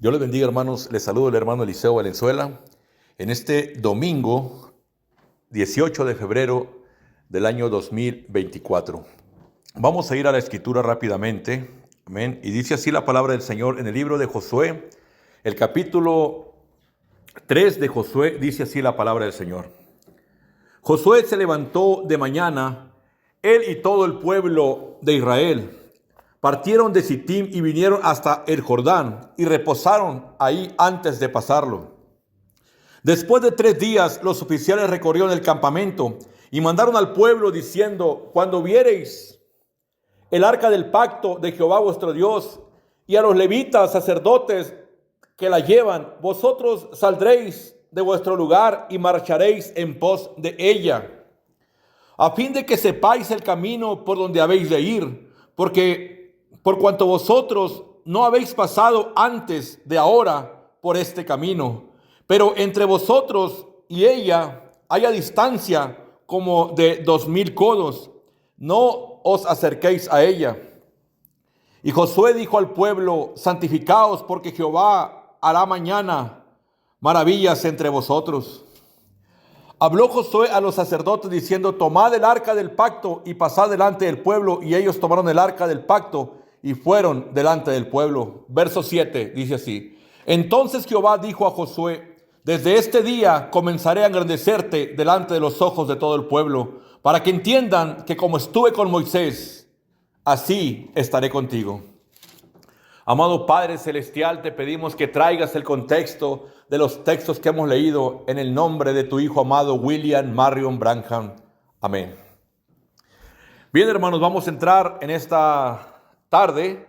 Dios les bendiga, hermanos. Les saludo el hermano Eliseo Valenzuela en este domingo 18 de febrero del año 2024. Vamos a ir a la escritura rápidamente. Amén. Y dice así la palabra del Señor en el libro de Josué, el capítulo 3 de Josué, dice así la palabra del Señor. Josué se levantó de mañana, él y todo el pueblo de Israel. Partieron de Sittim y vinieron hasta el Jordán y reposaron ahí antes de pasarlo. Después de 3 días, los oficiales recorrieron el campamento y mandaron al pueblo diciendo: cuando viereis el arca del pacto de Jehová vuestro Dios y a los levitas sacerdotes que la llevan, vosotros saldréis de vuestro lugar y marcharéis en pos de ella, a fin de que sepáis el camino por donde habéis de ir, porque por cuanto vosotros no habéis pasado antes de ahora por este camino, pero entre vosotros y ella haya distancia como de 2000 codos, no os acerquéis a ella. Y Josué dijo al pueblo: santificaos, porque Jehová hará mañana maravillas entre vosotros. Habló Josué a los sacerdotes diciendo: tomad el arca del pacto y pasad delante del pueblo. Y ellos tomaron el arca del pacto y fueron delante del pueblo. Verso 7 dice así: entonces Jehová dijo a Josué: desde este día comenzaré a engrandecerte delante de los ojos de todo el pueblo, para que entiendan que como estuve con Moisés, así estaré contigo. Amado Padre Celestial, te pedimos que traigas el contexto de los textos que hemos leído en el nombre de tu Hijo amado William Marion Branham. Amén. Bien, hermanos, vamos a entrar en esta tarde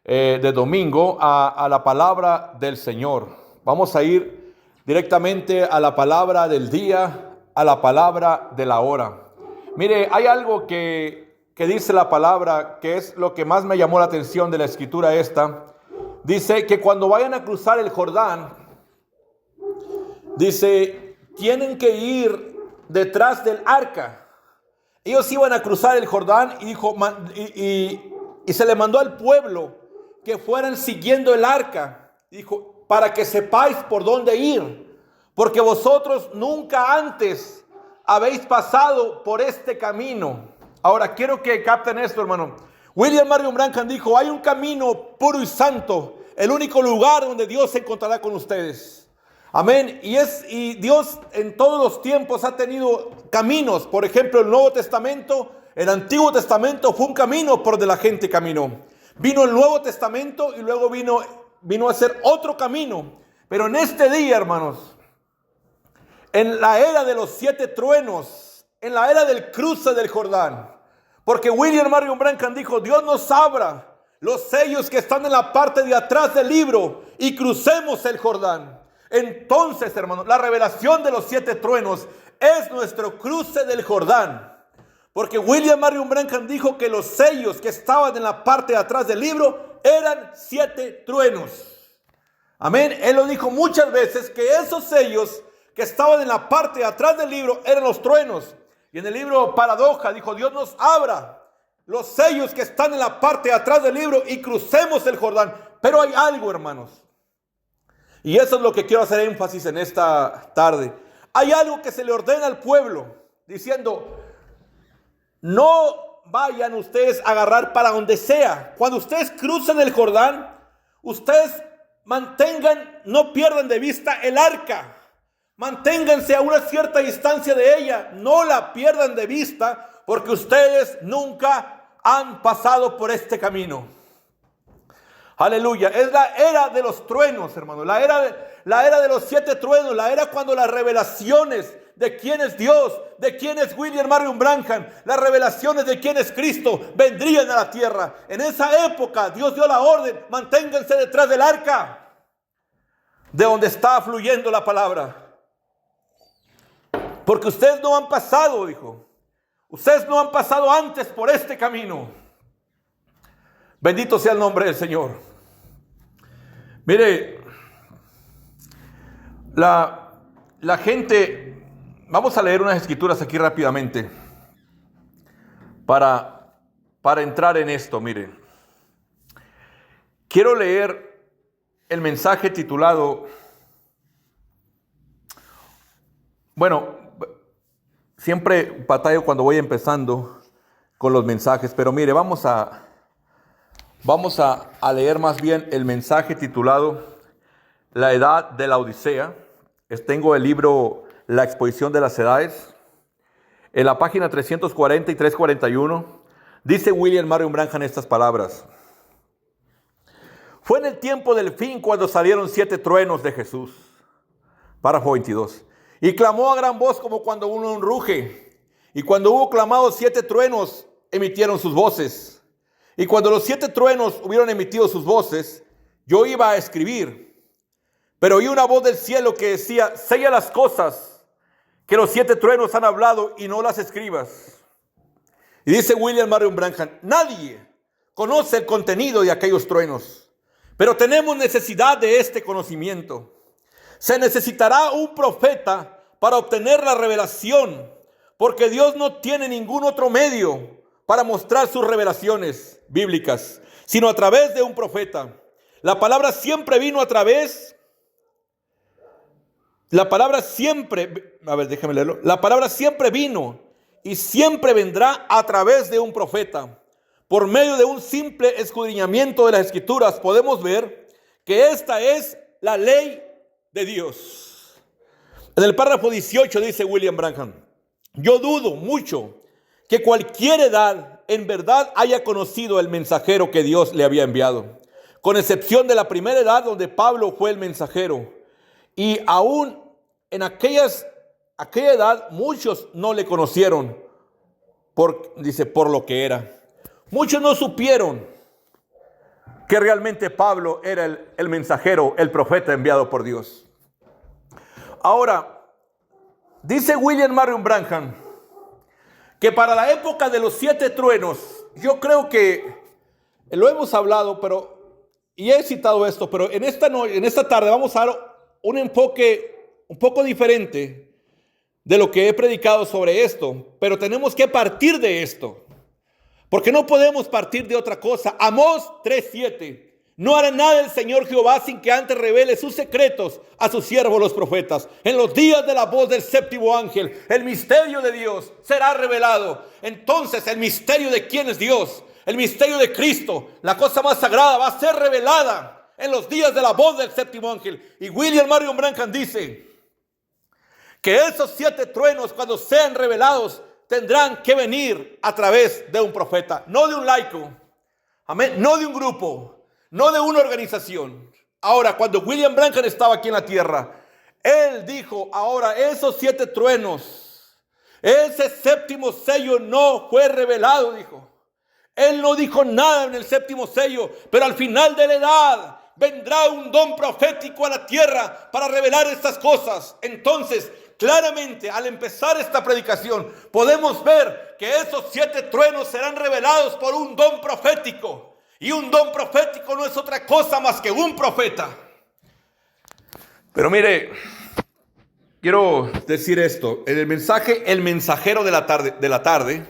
de domingo a la palabra del Señor. Vamos a ir directamente a la palabra del día, a la palabra de la hora. Mire, hay algo que dice la palabra, que es lo que más me llamó la atención de la escritura esta. Dice que cuando vayan a cruzar el Jordán, dice, tienen que ir detrás del arca. Ellos iban a cruzar el Jordán y dijo, y se le mandó al pueblo que fueran siguiendo el arca. Dijo, para que sepáis por dónde ir, porque vosotros nunca antes habéis pasado por este camino. Ahora, quiero que capten esto, hermano. William Marion Branham dijo: hay un camino puro y santo, el único lugar donde Dios se encontrará con ustedes. Amén. Y Dios en todos los tiempos ha tenido caminos. Por ejemplo, el Nuevo Testamento, el Antiguo Testamento fue un camino por donde la gente caminó. Vino el Nuevo Testamento y luego vino a ser otro camino. Pero en este día, hermanos, en la era de los 7 truenos, en la era del cruce del Jordán, porque William Marion Branham dijo: Dios nos abra los sellos que están en la parte de atrás del libro y crucemos el Jordán. Entonces, hermanos, la revelación de los 7 truenos es nuestro cruce del Jordán. Porque William Marion Branham dijo que los sellos que estaban en la parte de atrás del libro eran 7 truenos. Amén. Él lo dijo muchas veces, que esos sellos que estaban en la parte de atrás del libro eran los truenos. Y en el libro Paradoja dijo: Dios nos abra los sellos que están en la parte de atrás del libro y crucemos el Jordán. Pero hay algo, hermanos, y eso es lo que quiero hacer énfasis en esta tarde. Hay algo que se le ordena al pueblo, diciendo: no vayan ustedes a agarrar para donde sea. Cuando ustedes crucen el Jordán, ustedes no pierdan de vista el arca. Manténganse a una cierta distancia de ella. No la pierdan de vista, porque ustedes nunca han pasado por este camino. Aleluya. Es la era de los truenos, hermano. La era de los 7 truenos. La era cuando las revelaciones de quién es Dios, de quién es William Marion Branham, las revelaciones de quién es Cristo, vendrían a la tierra. En esa época Dios dio la orden: manténganse detrás del arca, de donde está fluyendo la palabra. Porque ustedes no han pasado, dijo. Ustedes no han pasado antes por este camino. Bendito sea el nombre del Señor. Mire, la gente, vamos a leer unas escrituras aquí rápidamente para entrar en esto. Mire, quiero leer el mensaje titulado, bueno, siempre batallo cuando voy empezando con los mensajes, pero mire, vamos a leer más bien el mensaje titulado La Edad de la Odisea. Tengo el libro La Exposición de las Edades. En la página 340 y 341 dice William Marion Branham estas palabras. Fue en el tiempo del fin cuando salieron 7 truenos de Jesús. Párrafo 22. Y clamó a gran voz como cuando uno ruge. Y cuando hubo clamado 7 truenos, emitieron sus voces. Y cuando los 7 truenos hubieron emitido sus voces, yo iba a escribir. Pero oí una voz del cielo que decía, sella las cosas que los 7 truenos han hablado y no las escribas. Y dice William Marion Branham, nadie conoce el contenido de aquellos truenos, pero tenemos necesidad de este conocimiento. Se necesitará un profeta para obtener la revelación, porque Dios no tiene ningún otro medio para mostrar sus revelaciones bíblicas, sino a través de un profeta. La palabra siempre vino a través... La palabra siempre vino y siempre vendrá a través de un profeta. Por medio de un simple escudriñamiento de las Escrituras podemos ver que esta es la ley de Dios. En el párrafo 18 dice William Branham, yo dudo mucho que cualquier edad en verdad haya conocido el mensajero que Dios le había enviado, con excepción de la primera edad donde Pablo fue el mensajero. Y aún en aquella edad muchos no le conocieron por lo que era. Muchos no supieron que realmente Pablo era el mensajero, el profeta enviado por Dios. Ahora, dice William Marion Branham que para la época de los 7 truenos, yo creo que lo hemos hablado, y he citado esto, pero en esta tarde vamos a dar un enfoque un poco diferente de lo que he predicado sobre esto, pero tenemos que partir de esto, porque no podemos partir de otra cosa. Amós 3:7, no hará nada el Señor Jehová sin que antes revele sus secretos a sus siervos los profetas. En los días de la voz del séptimo ángel, el misterio de Dios será revelado. Entonces el misterio de quién es Dios, el misterio de Cristo, la cosa más sagrada, va a ser revelada en los días de la voz del séptimo ángel. Y William Marion Branham dice que esos 7 truenos, cuando sean revelados, tendrán que venir a través de un profeta, no de un laico, amén, no de un grupo, no de una organización. Ahora, cuando William Branham estaba aquí en la tierra, él dijo, ahora esos 7 truenos, ese séptimo sello no fue revelado, dijo. Él no dijo nada en el séptimo sello, pero al final de la edad vendrá un don profético a la tierra para revelar estas cosas. Entonces, claramente, al empezar esta predicación, podemos ver que esos 7 truenos serán revelados por un don profético. Y un don profético no es otra cosa más que un profeta. Pero mire, quiero decir esto. En el mensaje, El Mensajero de la tarde,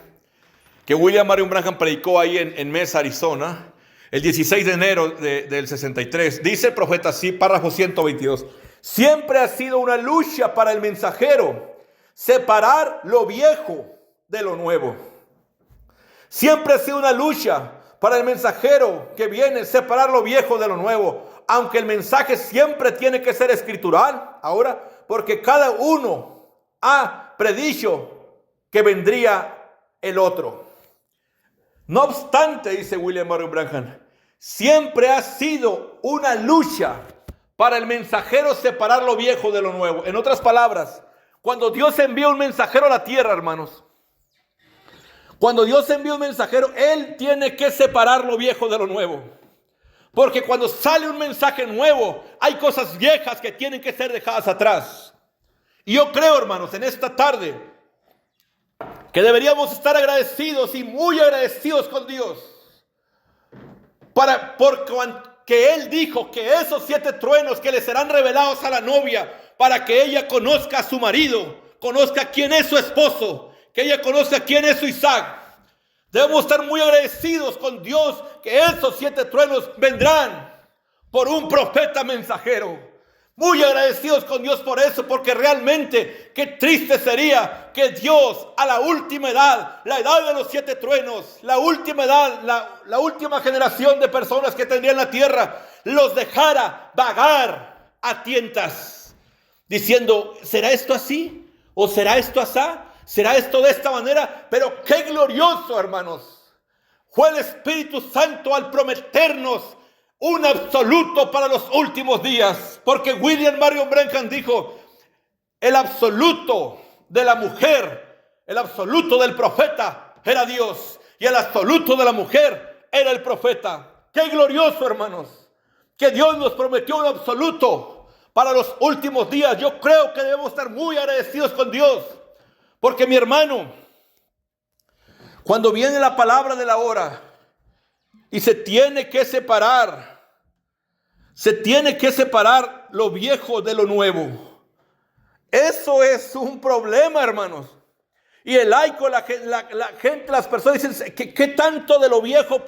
que William Marion Branham predicó ahí en Mesa, Arizona, el 16 de enero del 63, dice el profeta así, párrafo 122. Siempre ha sido una lucha para el mensajero separar lo viejo de lo nuevo. Siempre ha sido una lucha para el mensajero que viene separar lo viejo de lo nuevo. Aunque el mensaje siempre tiene que ser escritural, ahora, porque cada uno ha predicho que vendría el otro. No obstante, dice William Marion Branham, siempre ha sido una lucha para el mensajero separar lo viejo de lo nuevo. En otras palabras, cuando Dios envía un mensajero a la tierra, hermanos, cuando Dios envía un mensajero, Él tiene que separar lo viejo de lo nuevo. Porque cuando sale un mensaje nuevo, hay cosas viejas que tienen que ser dejadas atrás. Y yo creo, hermanos, en esta tarde, que deberíamos estar agradecidos y muy agradecidos con Dios. Porque Él dijo que esos 7 truenos que le serán revelados a la novia, para que ella conozca a su marido, conozca quién es su esposo, que ella conozca quién es su Isaac. Debemos estar muy agradecidos con Dios que esos 7 truenos vendrán. por un profeta mensajero. Muy agradecidos con Dios por eso, porque realmente qué triste sería que Dios a la última edad, la edad de los 7 truenos, la última edad, la última generación de personas que tendrían la tierra, los dejara vagar a tientas, diciendo, ¿será esto así? ¿O será esto asá? ¿Será esto de esta manera? Pero qué glorioso, hermanos, fue el Espíritu Santo al prometernos un absoluto para los últimos días. Porque William Marion Branham dijo, el absoluto de la mujer, el absoluto del profeta era Dios, y el absoluto de la mujer era el profeta. Qué glorioso, hermanos, que Dios nos prometió un absoluto para los últimos días. Yo creo que debemos estar muy agradecidos con Dios, porque mi hermano, cuando viene la palabra de la hora y se tiene que separar lo viejo de lo nuevo. Eso es un problema, hermanos. Y el laico, la gente, las personas dicen, ¿qué tanto de lo viejo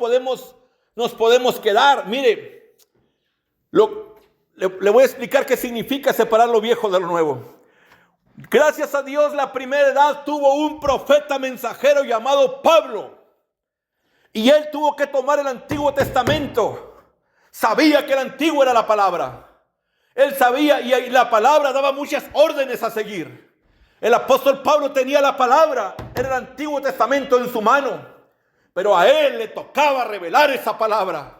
nos podemos quedar? Mire, le voy a explicar qué significa separar lo viejo de lo nuevo. Gracias a Dios, la primera edad tuvo un profeta mensajero llamado Pablo. Y él tuvo que tomar el Antiguo Testamento. Sabía que el Antiguo era la palabra. Él sabía, y la palabra daba muchas órdenes a seguir. El apóstol Pablo tenía la palabra en el Antiguo Testamento en su mano. Pero a él le tocaba revelar esa palabra.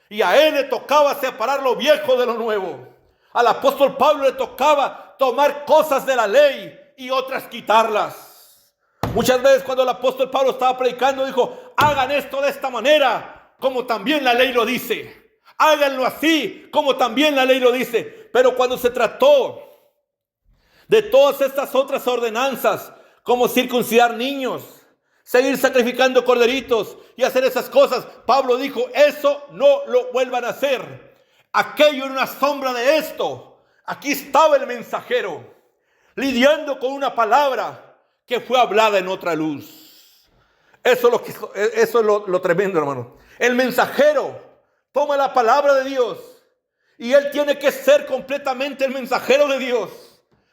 Y a él le tocaba separar lo viejo de lo nuevo. Al apóstol Pablo le tocaba tomar cosas de la ley y otras quitarlas. Muchas veces cuando el apóstol Pablo estaba predicando, dijo, hagan esto de esta manera, como también la ley lo dice. Háganlo así, como también la ley lo dice. Pero cuando se trató de todas estas otras ordenanzas, como circuncidar niños, seguir sacrificando corderitos y hacer esas cosas, Pablo dijo, eso no lo vuelvan a hacer. Aquello era una sombra de esto. Aquí estaba el mensajero, lidiando con una palabra que fue hablada en otra luz. Eso es lo tremendo, hermano. El mensajero toma la palabra de Dios y él tiene que ser completamente el mensajero de Dios.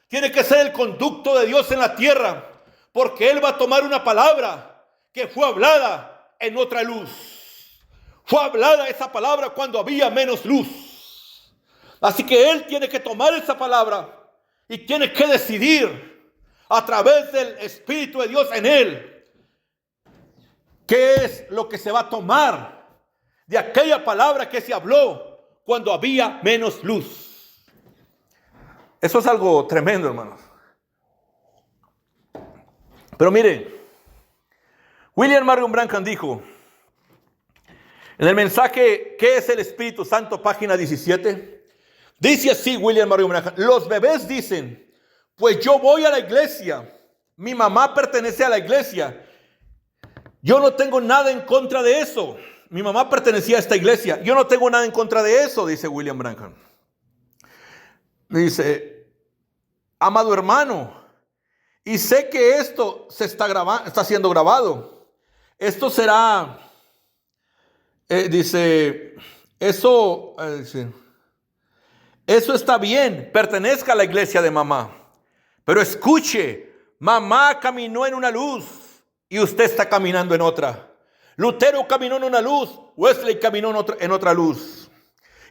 Tiene que ser el conducto de Dios en la tierra, porque él va a tomar una palabra que fue hablada en otra luz. Fue hablada esa palabra cuando había menos luz. Así que él tiene que tomar esa palabra y tiene que decidir a través del Espíritu de Dios en él qué es lo que se va a tomar de aquella palabra que se habló cuando había menos luz. Eso es algo tremendo, hermanos. Pero mire, William Marion Branham dijo en el mensaje ¿Qué es el Espíritu Santo? Página 17. Dice así William Marion Branham: los bebés dicen, pues yo voy a la iglesia, mi mamá pertenece a la iglesia, yo no tengo nada en contra de eso. Mi mamá pertenecía a esta iglesia, yo no tengo nada en contra de eso, dice William Branham. Dice, amado hermano, y sé que esto está siendo grabado. Esto será, eso está bien, pertenezca a la iglesia de mamá. Pero escuche, mamá caminó en una luz y usted está caminando en otra. Lutero caminó en una luz, Wesley caminó en otra luz,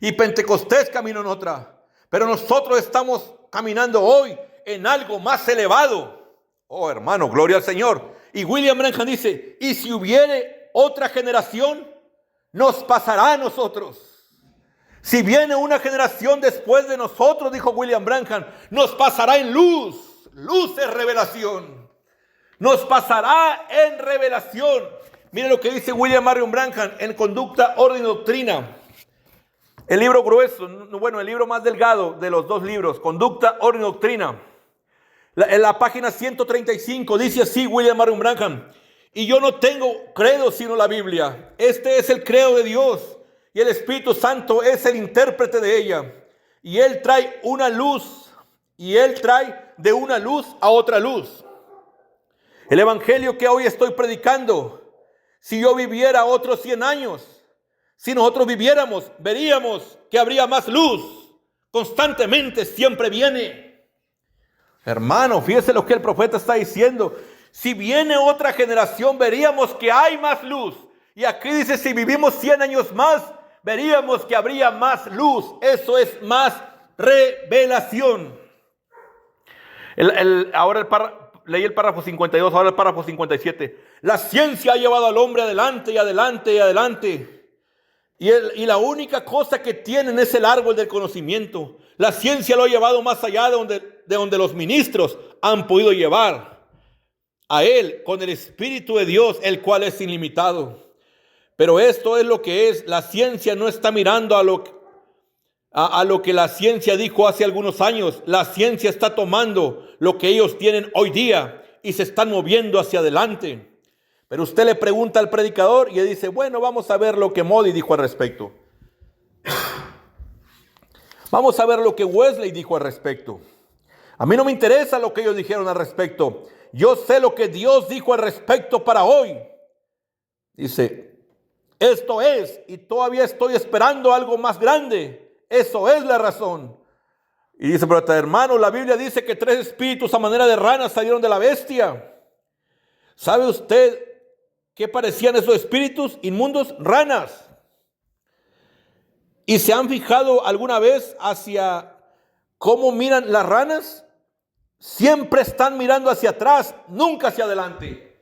y Pentecostés caminó en otra. Pero nosotros estamos caminando hoy en algo más elevado. Oh, hermano, gloria al Señor. Y William Branham dice, y si hubiere otra generación, nos pasará a nosotros. Si viene una generación después de nosotros, dijo William Branham, nos pasará en luz. Luz es revelación. Nos pasará en revelación. Mire lo que dice William Marion Branham en Conducta, Orden y Doctrina. El libro grueso, bueno, el libro más delgado de los dos libros, Conducta, Orden y Doctrina. En la página 135 dice así William Marion Branham: y yo no tengo credo sino la Biblia. Este es el credo de Dios y el Espíritu Santo es el intérprete de ella. Y Él trae una luz y Él trae de una luz a otra luz. El evangelio que hoy estoy predicando, si yo viviera otros 100 años, Si nosotros viviéramos, veríamos que habría más luz. Constantemente siempre viene. Hermano, fíjese lo que el profeta está diciendo. Si viene otra generación, veríamos que hay más luz. Y aquí dice, si vivimos 100 años más, veríamos que habría más luz. Eso es más revelación. Leí el párrafo 52, ahora el párrafo 57. La ciencia ha llevado al hombre adelante y adelante y adelante. Y la única cosa que tienen es el árbol del conocimiento. La ciencia lo ha llevado más allá de donde los ministros han podido llevar. A él, con el Espíritu de Dios, el cual es ilimitado. Pero esto es lo que es. La ciencia no está mirando a lo que la ciencia dijo hace algunos años. La ciencia está tomando lo que ellos tienen hoy día y se están moviendo hacia adelante. Pero usted le pregunta al predicador y él dice, bueno, vamos a ver lo que Moody dijo al respecto. Vamos a ver lo que Wesley dijo al respecto. A mí no me interesa lo que ellos dijeron al respecto. Yo sé lo que Dios dijo al respecto para hoy. Dice, esto es, y todavía estoy esperando algo más grande. Eso es la razón. Y dice, pero hermano, la Biblia dice que 3 espíritus a manera de ranas salieron de la bestia. ¿Sabe usted qué parecían esos espíritus inmundos? Ranas. ¿Y se han fijado alguna vez hacia cómo miran las ranas? Siempre están mirando hacia atrás, nunca hacia adelante.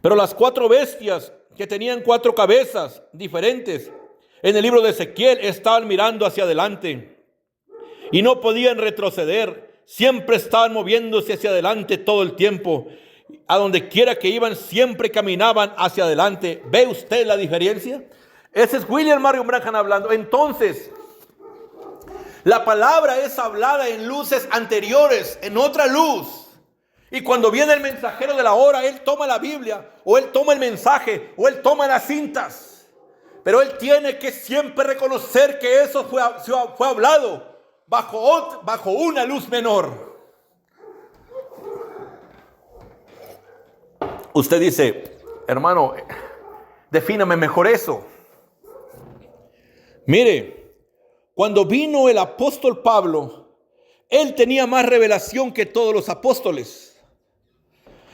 Pero las 4 bestias que tenían 4 cabezas diferentes en el libro de Ezequiel estaban mirando hacia adelante y no podían retroceder. Siempre estaban moviéndose hacia adelante todo el tiempo. A donde quiera que iban, siempre caminaban hacia adelante. ¿Ve usted la diferencia? Ese es William Marion Branham hablando. Entonces, la palabra es hablada en luces anteriores, en otra luz. Y cuando viene el mensajero de la hora, él toma la Biblia, o él toma el mensaje, o él toma las cintas. Pero él tiene que siempre reconocer que eso fue hablado bajo una luz menor. Usted dice, hermano, defíname mejor eso. Mire, cuando vino el apóstol Pablo, él tenía más revelación que todos los apóstoles.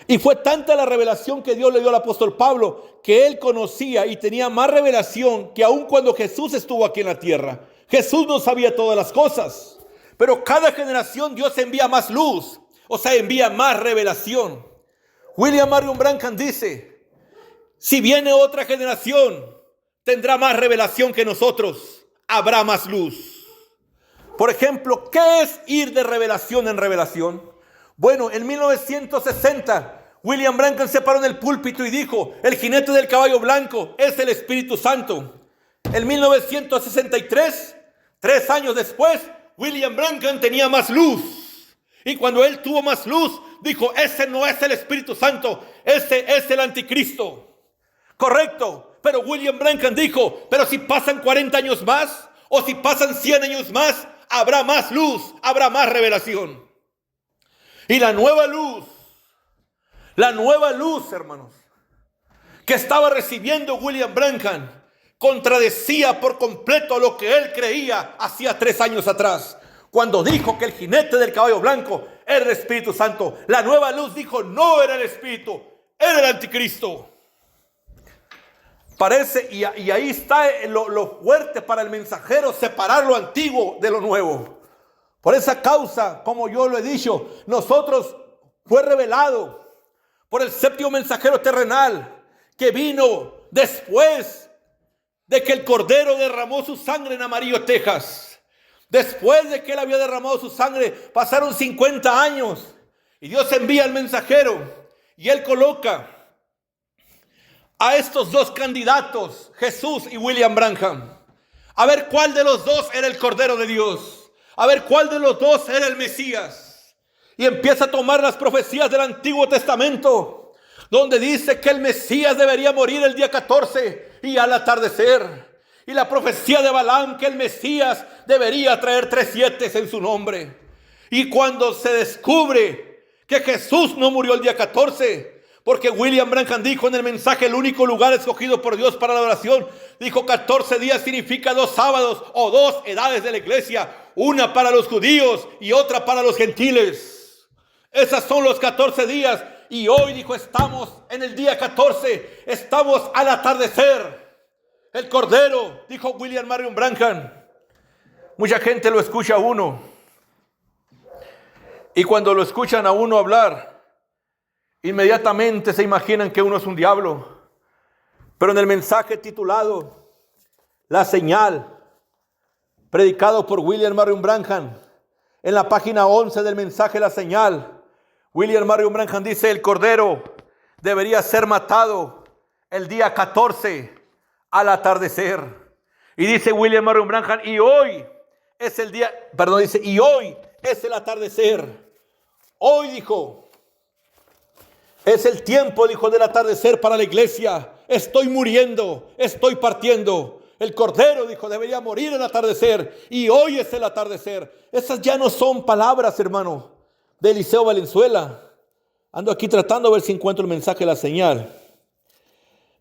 Y fue tanta la revelación que Dios le dio al apóstol Pablo, que él conocía y tenía más revelación que aun cuando Jesús estuvo aquí en la tierra. Jesús no sabía todas las cosas, pero cada generación Dios envía más luz, o sea, envía más revelación. William Marion Branham dice, si viene otra generación, tendrá más revelación que nosotros, habrá más luz. Por ejemplo, ¿qué es ir de revelación en revelación? Bueno, en 1960, William Branham se paró en el púlpito y dijo, el jinete del caballo blanco es el Espíritu Santo. En 1963, 3 años después, William Branham tenía más luz. Y cuando él tuvo más luz, dijo, ese no es el Espíritu Santo, ese es el anticristo. Correcto, pero William Branham dijo, pero si pasan 40 años más, o si pasan 100 años más, habrá más luz, habrá más revelación. Y la nueva luz, hermanos, que estaba recibiendo William Branham, contradecía por completo lo que él creía hacía 3 años atrás. Cuando dijo que el jinete del caballo blanco era el Espíritu Santo, la nueva luz dijo, no era el Espíritu, era el anticristo. Parece, y ahí está lo fuerte para el mensajero, separar lo antiguo de lo nuevo. Por esa causa, como yo lo he dicho, nosotros fue revelado por el 7º mensajero terrenal, que vino después de que el Cordero derramó su sangre en Amarillo, Texas. Después de que él había derramado su sangre, pasaron 50 años. Y Dios envía al mensajero. Y él coloca a estos 2 candidatos, Jesús y William Branham. A ver cuál de los 2 era el Cordero de Dios. A ver cuál de los 2 era el Mesías. Y empieza a tomar las profecías del Antiguo Testamento, donde dice que el Mesías debería morir el día 14 y al atardecer. Y la profecía de Balaam, que el Mesías debería traer 3 7 en su nombre. Y cuando se descubre que Jesús no murió el día 14, Porque William Branham dijo en el mensaje, el único lugar escogido por Dios para la oración, dijo 14 días significa 2 sábados o 2 edades de la iglesia, una para los judíos y otra para los gentiles. Esas son los 14 días y hoy, dijo, estamos en el día 14, estamos al atardecer. El Cordero, dijo William Marion Branham. Mucha gente lo escucha a uno y cuando lo escuchan a uno hablar, inmediatamente se imaginan que uno es un diablo. Pero en el mensaje titulado La Señal, predicado por William Marion Branham, en la página 11 del mensaje La Señal, William Marion Branham dice, el Cordero debería ser matado el día 14 al atardecer. Y dice William Marion Branham, y hoy es el día, y hoy es el atardecer. Hoy, dijo, es el tiempo, dijo, del atardecer para la iglesia. Estoy muriendo, estoy partiendo. El Cordero, dijo, debería morir al atardecer. Y hoy es el atardecer. Esas ya no son palabras, hermano, de Eliseo Valenzuela. Ando aquí tratando de ver si encuentro el mensaje de La Señal.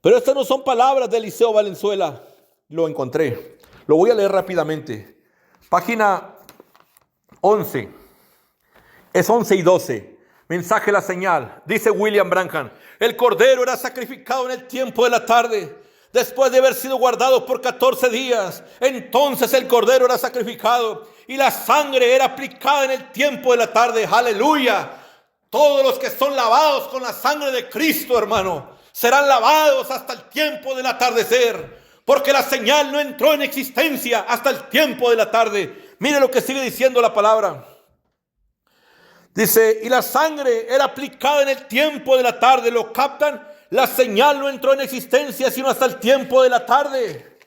Pero estas no son palabras de Eliseo Valenzuela. Lo encontré. Lo voy a leer rápidamente. Página 11. Es 11 y 12. Mensaje La Señal. Dice William Branham, el Cordero era sacrificado en el tiempo de la tarde, después de haber sido guardado por 14 días. Entonces el Cordero era sacrificado y la sangre era aplicada en el tiempo de la tarde. Aleluya. Todos los que son lavados con la sangre de Cristo, hermano, serán lavados hasta el tiempo del atardecer, porque la señal no entró en existencia hasta el tiempo de la tarde. Mire lo que sigue diciendo la palabra. Dice, y la sangre era aplicada en el tiempo de la tarde. ¿Lo captan? La señal no entró en existencia sino hasta el tiempo de la tarde.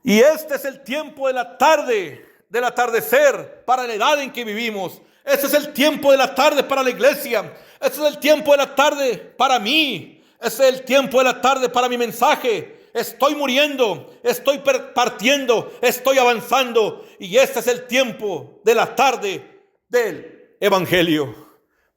Y este es el tiempo de la tarde, del atardecer, para la edad en que vivimos. Este es el tiempo de la tarde para la iglesia. Este es el tiempo de la tarde para mí. Este es el tiempo de la tarde para mi mensaje. Estoy muriendo, estoy partiendo, estoy avanzando. Y este es el tiempo de la tarde del Evangelio.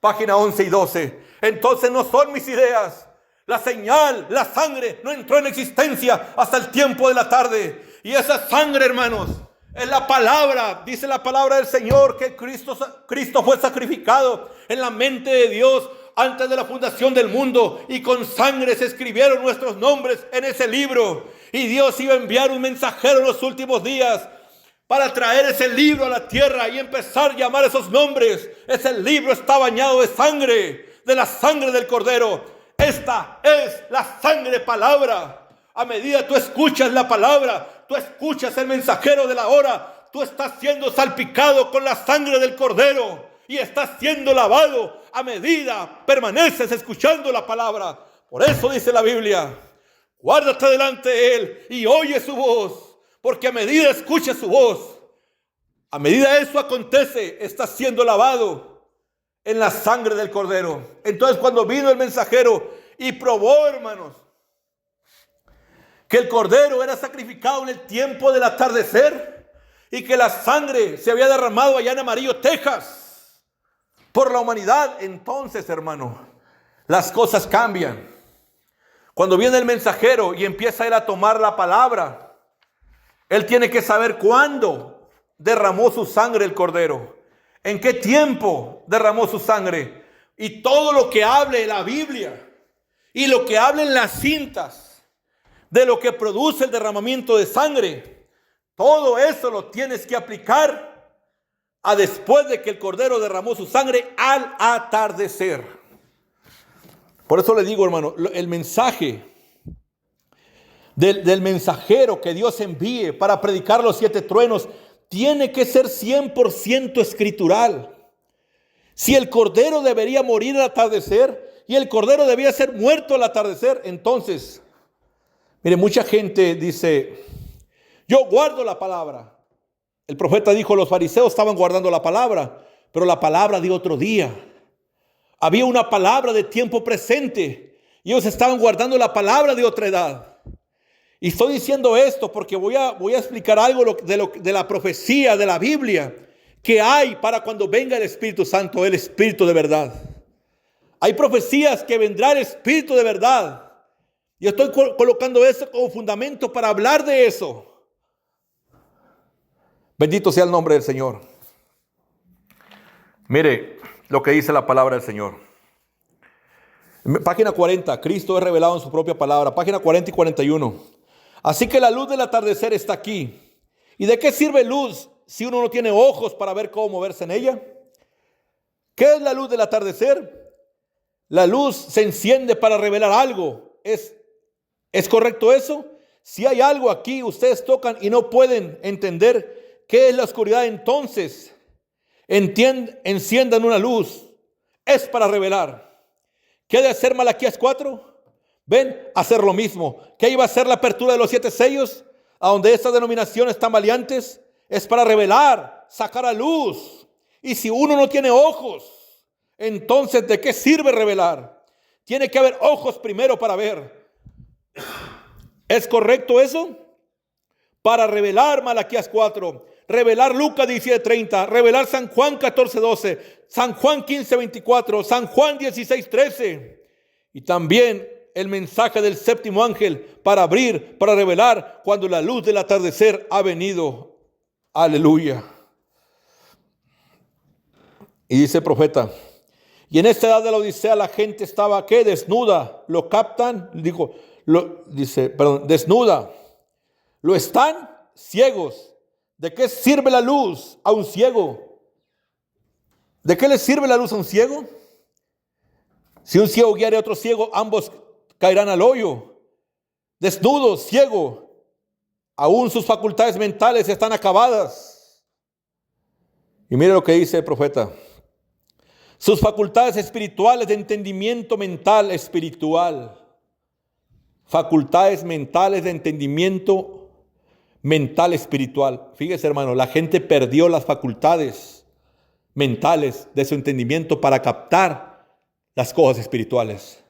Página 11 y 12. Entonces no son mis ideas. La señal, la sangre no entró en existencia hasta el tiempo de la tarde. Y esa sangre, hermanos, es la palabra. Dice la palabra del Señor que Cristo fue sacrificado en la mente de Dios antes de la fundación del mundo. Y con sangre se escribieron nuestros nombres en ese libro. Y Dios iba a enviar un mensajero en los últimos días para traer ese libro a la tierra y empezar a llamar esos nombres. Ese libro está bañado de sangre, de la sangre del Cordero. Esta es la sangre palabra. A medida tú escuchas la palabra, tú escuchas el mensajero de la hora, tú estás siendo salpicado con la sangre del Cordero y estás siendo lavado a medida permaneces escuchando la palabra. Por eso dice la Biblia, guárdate delante de Él y oye su voz. Porque a medida escucha su voz, a medida eso acontece, está siendo lavado en la sangre del Cordero. Entonces cuando vino el mensajero y probó, hermanos, que el Cordero era sacrificado en el tiempo del atardecer y que la sangre se había derramado allá en Amarillo, Texas, por la humanidad, entonces, hermano, las cosas cambian. Cuando viene el mensajero y empieza él a tomar la palabra, él tiene que saber cuándo derramó su sangre el Cordero, en qué tiempo derramó su sangre. Y todo lo que hable la Biblia y lo que hablen las cintas de lo que produce el derramamiento de sangre, todo eso lo tienes que aplicar a después de que el Cordero derramó su sangre al atardecer. Por eso le digo, hermano, el mensaje del mensajero que Dios envíe para predicar los 7 truenos tiene que ser 100% escritural. Si el Cordero debería morir al atardecer y el Cordero debía ser muerto al atardecer, entonces, mire, mucha gente dice, yo guardo la palabra. El profeta dijo, los fariseos estaban guardando la palabra, pero la palabra de otro día. Había una palabra de tiempo presente y ellos estaban guardando la palabra de otra edad. Y estoy diciendo esto porque voy a explicar algo de la profecía de la Biblia que hay para cuando venga el Espíritu Santo, el Espíritu de verdad. Hay profecías que vendrá el Espíritu de verdad. Y estoy colocando eso como fundamento para hablar de eso. Bendito sea el nombre del Señor. Mire lo que dice la palabra del Señor. Página 40, Cristo es revelado en su propia palabra. Página 40 y 41. Así que la luz del atardecer está aquí. ¿Y de qué sirve luz si uno no tiene ojos para ver cómo moverse en ella? ¿Qué es la luz del atardecer? La luz se enciende para revelar algo. ¿Es correcto eso? Si hay algo aquí, ustedes tocan y no pueden entender qué es la oscuridad, entonces enciendan una luz. Es para revelar. ¿Qué ha de hacer Malaquías 4? Ven, hacer lo mismo. ¿Qué iba a ser la apertura de los 7 sellos? A donde estas denominaciones tan valientes, es para revelar, sacar a luz. Y si uno no tiene ojos, entonces ¿de qué sirve revelar? Tiene que haber ojos primero para ver. ¿Es correcto eso? Para revelar Malaquías 4, revelar Lucas 17:30, revelar San Juan 14:12, San Juan 15:24, San Juan 16:13. Y también el mensaje del séptimo ángel para abrir, para revelar cuando la luz del atardecer ha venido. Aleluya. Y dice el profeta, y en esta edad de la Odisea la gente estaba, ¿qué? Desnuda. ¿Lo captan? Desnuda. ¿Lo están? Ciegos. ¿De qué sirve la luz a un ciego? ¿De qué le sirve la luz a un ciego? Si un ciego guiare a otro ciego, ambos caerán al hoyo. Desnudo, ciego, aún sus facultades mentales están acabadas. Y mire lo que dice el profeta. Sus facultades espirituales de entendimiento mental espiritual. Facultades mentales de entendimiento mental espiritual. Fíjese, hermano, la gente perdió las facultades mentales de su entendimiento para captar las cosas espirituales.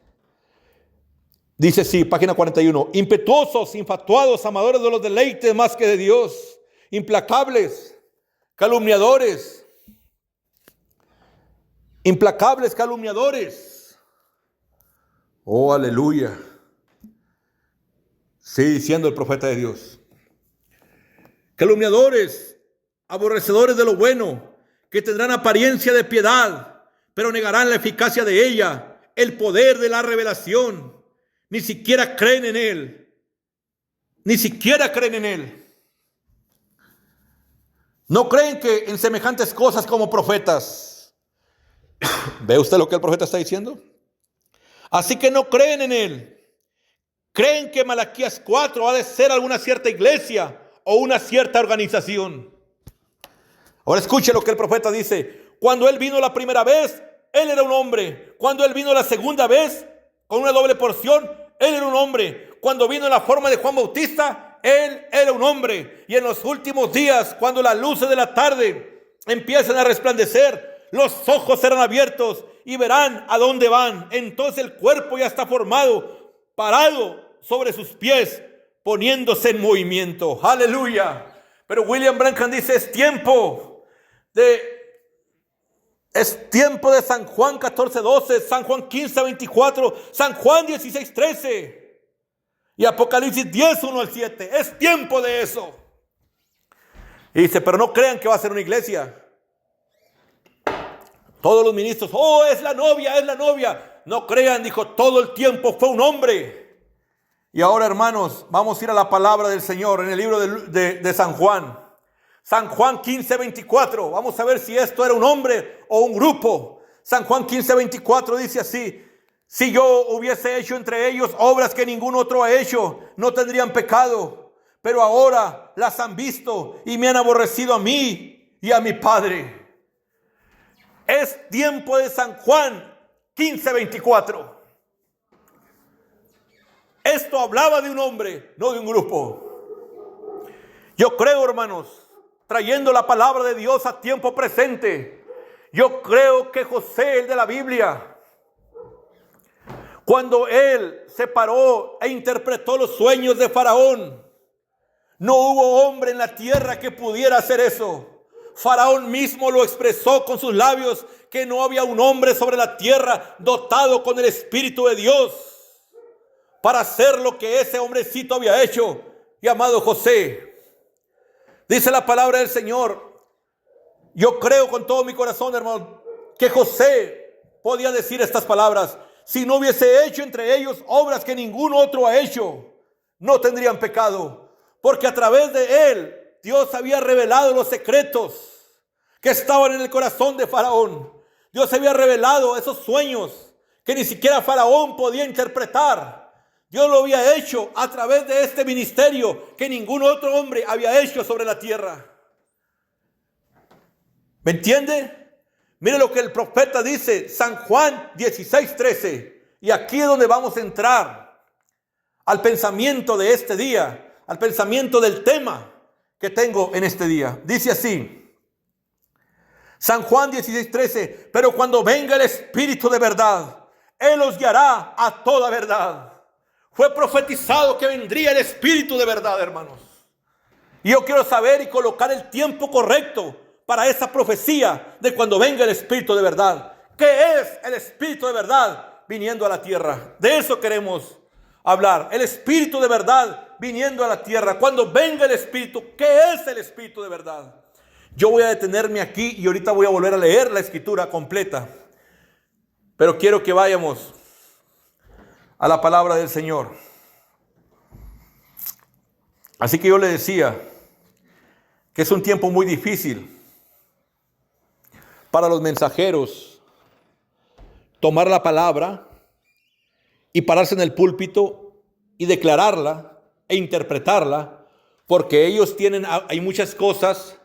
Dice sí, página 41. Impetuosos, infatuados, amadores de los deleites más que de Dios. Implacables, calumniadores. Implacables, calumniadores. Oh, aleluya. Sigue diciendo el profeta de Dios. Calumniadores, aborrecedores de lo bueno, que tendrán apariencia de piedad, pero negarán la eficacia de ella, el poder de la revelación. Ni siquiera creen en él. Ni siquiera creen en él. No creen que en semejantes cosas como profetas. ¿Ve usted lo que el profeta está diciendo? Así que no creen en él. Creen que Malaquías 4 ha de ser alguna cierta iglesia o una cierta organización. Ahora escuche lo que el profeta dice. Cuando él vino la primera vez, él era un hombre. Cuando él vino la segunda vez, con una doble porción, él era un hombre. Cuando vino en la forma de Juan Bautista, él era un hombre. Y en los últimos días, cuando las luces de la tarde empiezan a resplandecer, los ojos serán abiertos y verán a dónde van. Entonces el cuerpo ya está formado, parado sobre sus pies, poniéndose en movimiento. Aleluya. Pero William Branham dice, es tiempo de San Juan 14:12, San Juan 15:24, San Juan 16:13 y Apocalipsis 10:1-7. Es tiempo de eso. Y dice, pero no crean que va a ser una iglesia. Todos los ministros, oh, es la novia, es la novia. No crean, dijo, todo el tiempo fue un hombre. Y ahora, hermanos, vamos a ir a la palabra del Señor en el libro de San Juan. San Juan 15:24. Vamos a ver si esto era un hombre o un grupo. San Juan 15:24 dice así: si yo hubiese hecho entre ellos obras que ningún otro ha hecho, no tendrían pecado. Pero ahora las han visto y me han aborrecido a mí y a mi Padre. Es tiempo de San Juan 15:24. Esto hablaba de un hombre, no de un grupo. Yo creo, hermanos, trayendo la palabra de Dios a tiempo presente, yo creo que José, el de la Biblia, cuando él se paró e interpretó los sueños de Faraón, no hubo hombre en la tierra que pudiera hacer eso. Faraón mismo lo expresó con sus labios, que no había un hombre sobre la tierra dotado con el Espíritu de Dios para hacer lo que ese hombrecito había hecho, llamado José. Dice la palabra del Señor. Yo creo con todo mi corazón, hermano, que José podía decir estas palabras: si no hubiese hecho entre ellos obras que ningún otro ha hecho, no tendrían pecado, porque a través de él Dios había revelado los secretos que estaban en el corazón de Faraón. Dios había revelado esos sueños que ni siquiera Faraón podía interpretar. Dios lo había hecho a través de este ministerio que ningún otro hombre había hecho sobre la tierra. ¿Me entiende? Mire lo que el profeta dice, San Juan 16:13. Y aquí es donde vamos a entrar al pensamiento de este día, al pensamiento del tema que tengo en este día. Dice así, San Juan 16:13, pero cuando venga el Espíritu de verdad, Él os guiará a toda verdad. Fue profetizado que vendría el Espíritu de verdad, hermanos. Y yo quiero saber y colocar el tiempo correcto para esa profecía de cuando venga el Espíritu de verdad. ¿Qué es el Espíritu de verdad viniendo a la tierra? De eso queremos hablar. El Espíritu de verdad viniendo a la tierra. Cuando venga el Espíritu, ¿qué es el Espíritu de verdad? Yo voy a detenerme aquí y ahorita voy a volver a leer la escritura completa. Pero quiero que vayamos a la palabra del Señor. Así que yo le decía que es un tiempo muy difícil para los mensajeros tomar la palabra y pararse en el púlpito y declararla e interpretarla, porque ellos hay muchas cosas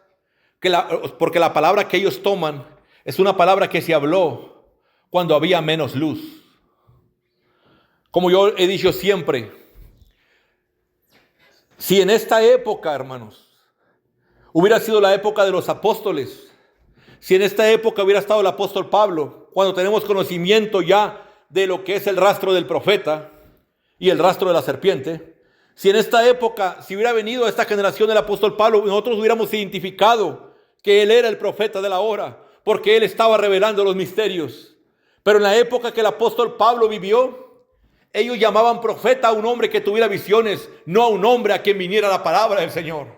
porque la palabra que ellos toman es una palabra que se habló cuando había menos luz. Como yo he dicho siempre, si en esta época, hermanos, hubiera sido la época de los apóstoles, si en esta época hubiera estado el apóstol Pablo, cuando tenemos conocimiento ya de lo que es el rastro del profeta y el rastro de la serpiente, si en esta época, si hubiera venido esta generación del apóstol Pablo, nosotros hubiéramos identificado que él era el profeta de la hora, porque él estaba revelando los misterios. Pero en la época que el apóstol Pablo vivió, ellos llamaban profeta a un hombre que tuviera visiones, no a un hombre a quien viniera la palabra del Señor.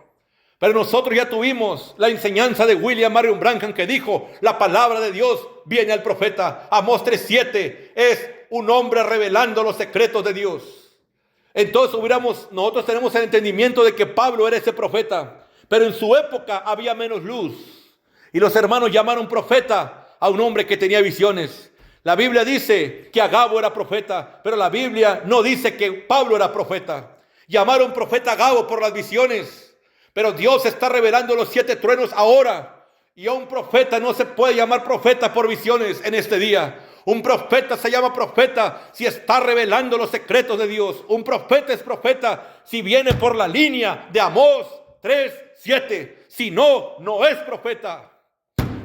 Pero nosotros ya tuvimos la enseñanza de William Marion Branham, que dijo, la palabra de Dios viene al profeta. Amós 3:7 es un hombre revelando los secretos de Dios. Entonces nosotros tenemos el entendimiento de que Pablo era ese profeta, pero en su época había menos luz. Y los hermanos llamaron profeta a un hombre que tenía visiones. La Biblia dice que Agabo era profeta, pero la Biblia no dice que Pablo era profeta. Llamaron profeta a Agabo por las visiones, pero Dios está revelando los 7 truenos ahora. Y a un profeta no se puede llamar profeta por visiones en este día. Un profeta se llama profeta si está revelando los secretos de Dios. Un profeta es profeta si viene por la línea de Amós 3:7. Si no, no es profeta.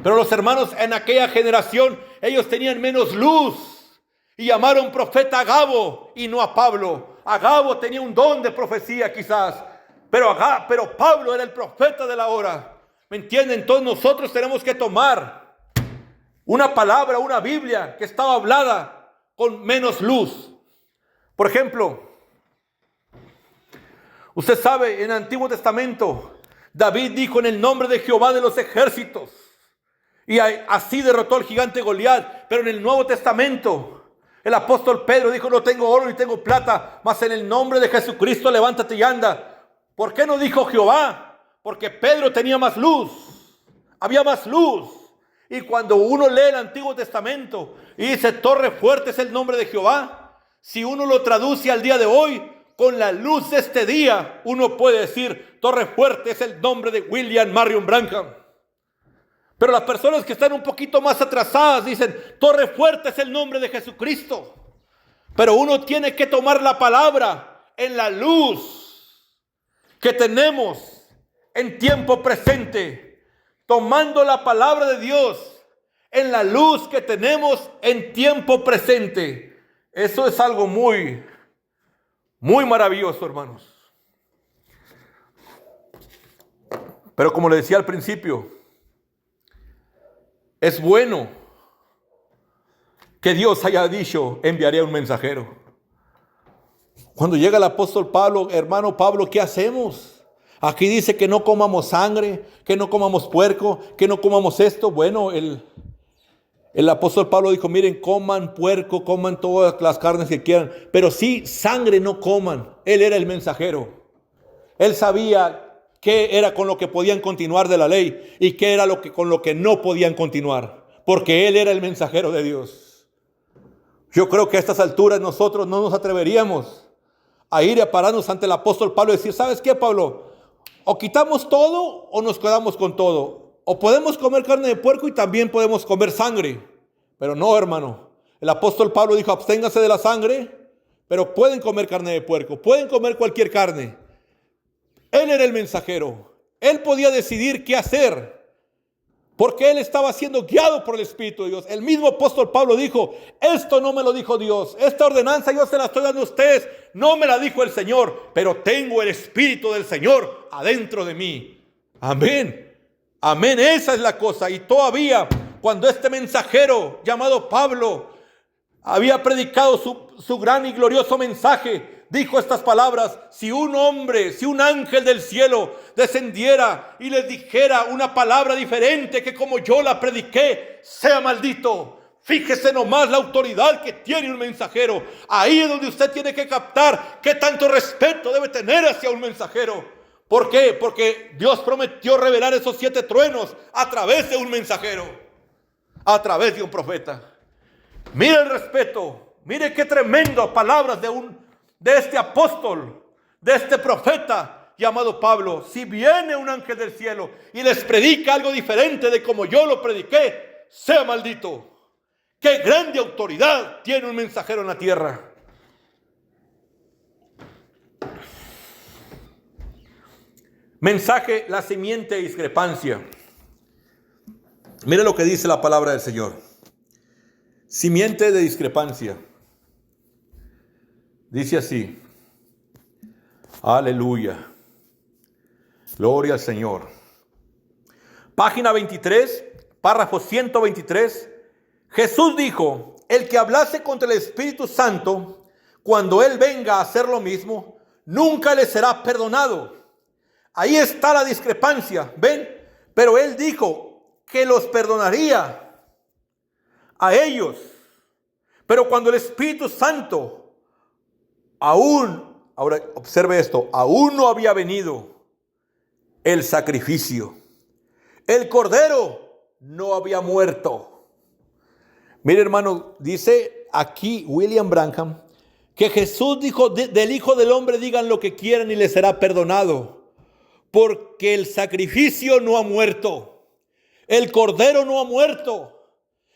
Pero los hermanos en aquella generación, ellos tenían menos luz y llamaron profeta a Agabo y no a Pablo. Agabo tenía un don de profecía quizás, pero Pablo era el profeta de la hora. ¿Me entienden? Entonces nosotros tenemos que tomar una palabra, una Biblia que estaba hablada con menos luz. Por ejemplo, usted sabe, en el Antiguo Testamento, David dijo en el nombre de Jehová de los ejércitos. Y así derrotó al gigante Goliat. Pero en el Nuevo Testamento, el apóstol Pedro dijo, no tengo oro ni tengo plata, mas en el nombre de Jesucristo levántate y anda. ¿Por qué no dijo Jehová? Porque Pedro tenía más luz. Había más luz. Y cuando uno lee el Antiguo Testamento y dice, torre fuerte es el nombre de Jehová, si uno lo traduce al día de hoy, con la luz de este día, uno puede decir, torre fuerte es el nombre de William Marion Branham. Pero las personas que están un poquito más atrasadas dicen, torre fuerte es el nombre de Jesucristo. Pero uno tiene que tomar la palabra en la luz que tenemos en tiempo presente. Tomando la palabra de Dios en la luz que tenemos en tiempo presente. Eso es algo muy, muy maravilloso, hermanos. Pero como le decía al principio, Es bueno que Dios haya dicho, enviaré un mensajero. Cuando llega el apóstol Pablo, hermano Pablo, ¿qué hacemos? Aquí dice que no comamos sangre, que no comamos puerco, que no comamos esto. Bueno, el apóstol Pablo dijo, miren, coman puerco, coman todas las carnes que quieran, pero sí, sangre no coman. Él era el mensajero. Él sabía qué era con lo que podían continuar de la ley y qué era con lo que no podían continuar, porque él era el mensajero de Dios. Yo creo que a estas alturas nosotros no nos atreveríamos a ir a pararnos ante el apóstol Pablo y decir, ¿sabes qué, Pablo? O quitamos todo o nos quedamos con todo. O podemos comer carne de puerco y también podemos comer sangre. Pero no, hermano. El apóstol Pablo dijo, absténganse de la sangre, pero pueden comer carne de puerco, pueden comer cualquier carne. Él era el mensajero. Él podía decidir qué hacer, porque él estaba siendo guiado por el Espíritu de Dios. El mismo apóstol Pablo dijo, esto no me lo dijo Dios, esta ordenanza yo se la estoy dando a ustedes, no me la dijo el Señor, pero tengo el Espíritu del Señor adentro de mí. Amén, amén, esa es la cosa. Y todavía cuando este mensajero llamado Pablo había predicado su gran y glorioso mensaje, dijo estas palabras, si un ángel del cielo descendiera y les dijera una palabra diferente que como yo la prediqué, sea maldito. Fíjese nomás la autoridad que tiene un mensajero. Ahí es donde usted tiene que captar qué tanto respeto debe tener hacia un mensajero. ¿Por qué? Porque Dios prometió revelar esos 7 truenos a través de un mensajero, a través de un profeta. Mire el respeto, mire qué tremendo palabras de este apóstol, de este profeta llamado Pablo. Si viene un ángel del cielo y les predica algo diferente de como yo lo prediqué, sea maldito. Qué grande autoridad tiene un mensajero en la tierra. Mensaje, la simiente de discrepancia. Mire lo que dice la palabra del Señor. Simiente de discrepancia. Dice así. Aleluya. Gloria al Señor. Página 23, párrafo 123. Jesús dijo, el que hablase contra el Espíritu Santo, cuando Él venga a hacer lo mismo, nunca le será perdonado. Ahí está la discrepancia, ¿ven? Pero Él dijo que los perdonaría a ellos. Pero cuando el Espíritu Santo ahora observe esto, aún no había venido el sacrificio. El cordero no había muerto. Mire, hermano, dice aquí William Branham que Jesús dijo, del Hijo del Hombre digan lo que quieran y les será perdonado. Porque el sacrificio no ha muerto. El cordero no ha muerto.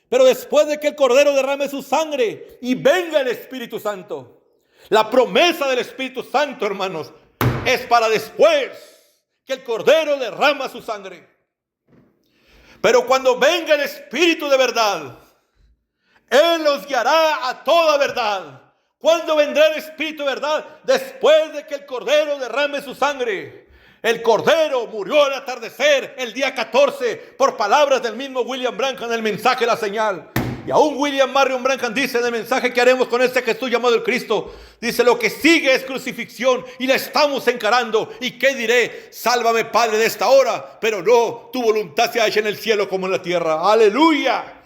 Pero después de que el cordero derrame su sangre y venga el Espíritu Santo. La promesa del Espíritu Santo, hermanos, es para después que el cordero derrama su sangre. Pero cuando venga el Espíritu de verdad, Él los guiará a toda verdad. ¿Cuándo vendrá el Espíritu de verdad? Después de que el cordero derrame su sangre. El cordero murió al atardecer el día 14 por palabras del mismo William Branham en el mensaje La Señal. Y aún William Marion Branham dice en el mensaje que haremos con este Jesús llamado el Cristo, dice, lo que sigue es crucifixión y la estamos encarando. ¿Y qué diré? Sálvame, Padre, de esta hora. Pero no, tu voluntad sea hecha en el cielo como en la tierra. ¡Aleluya!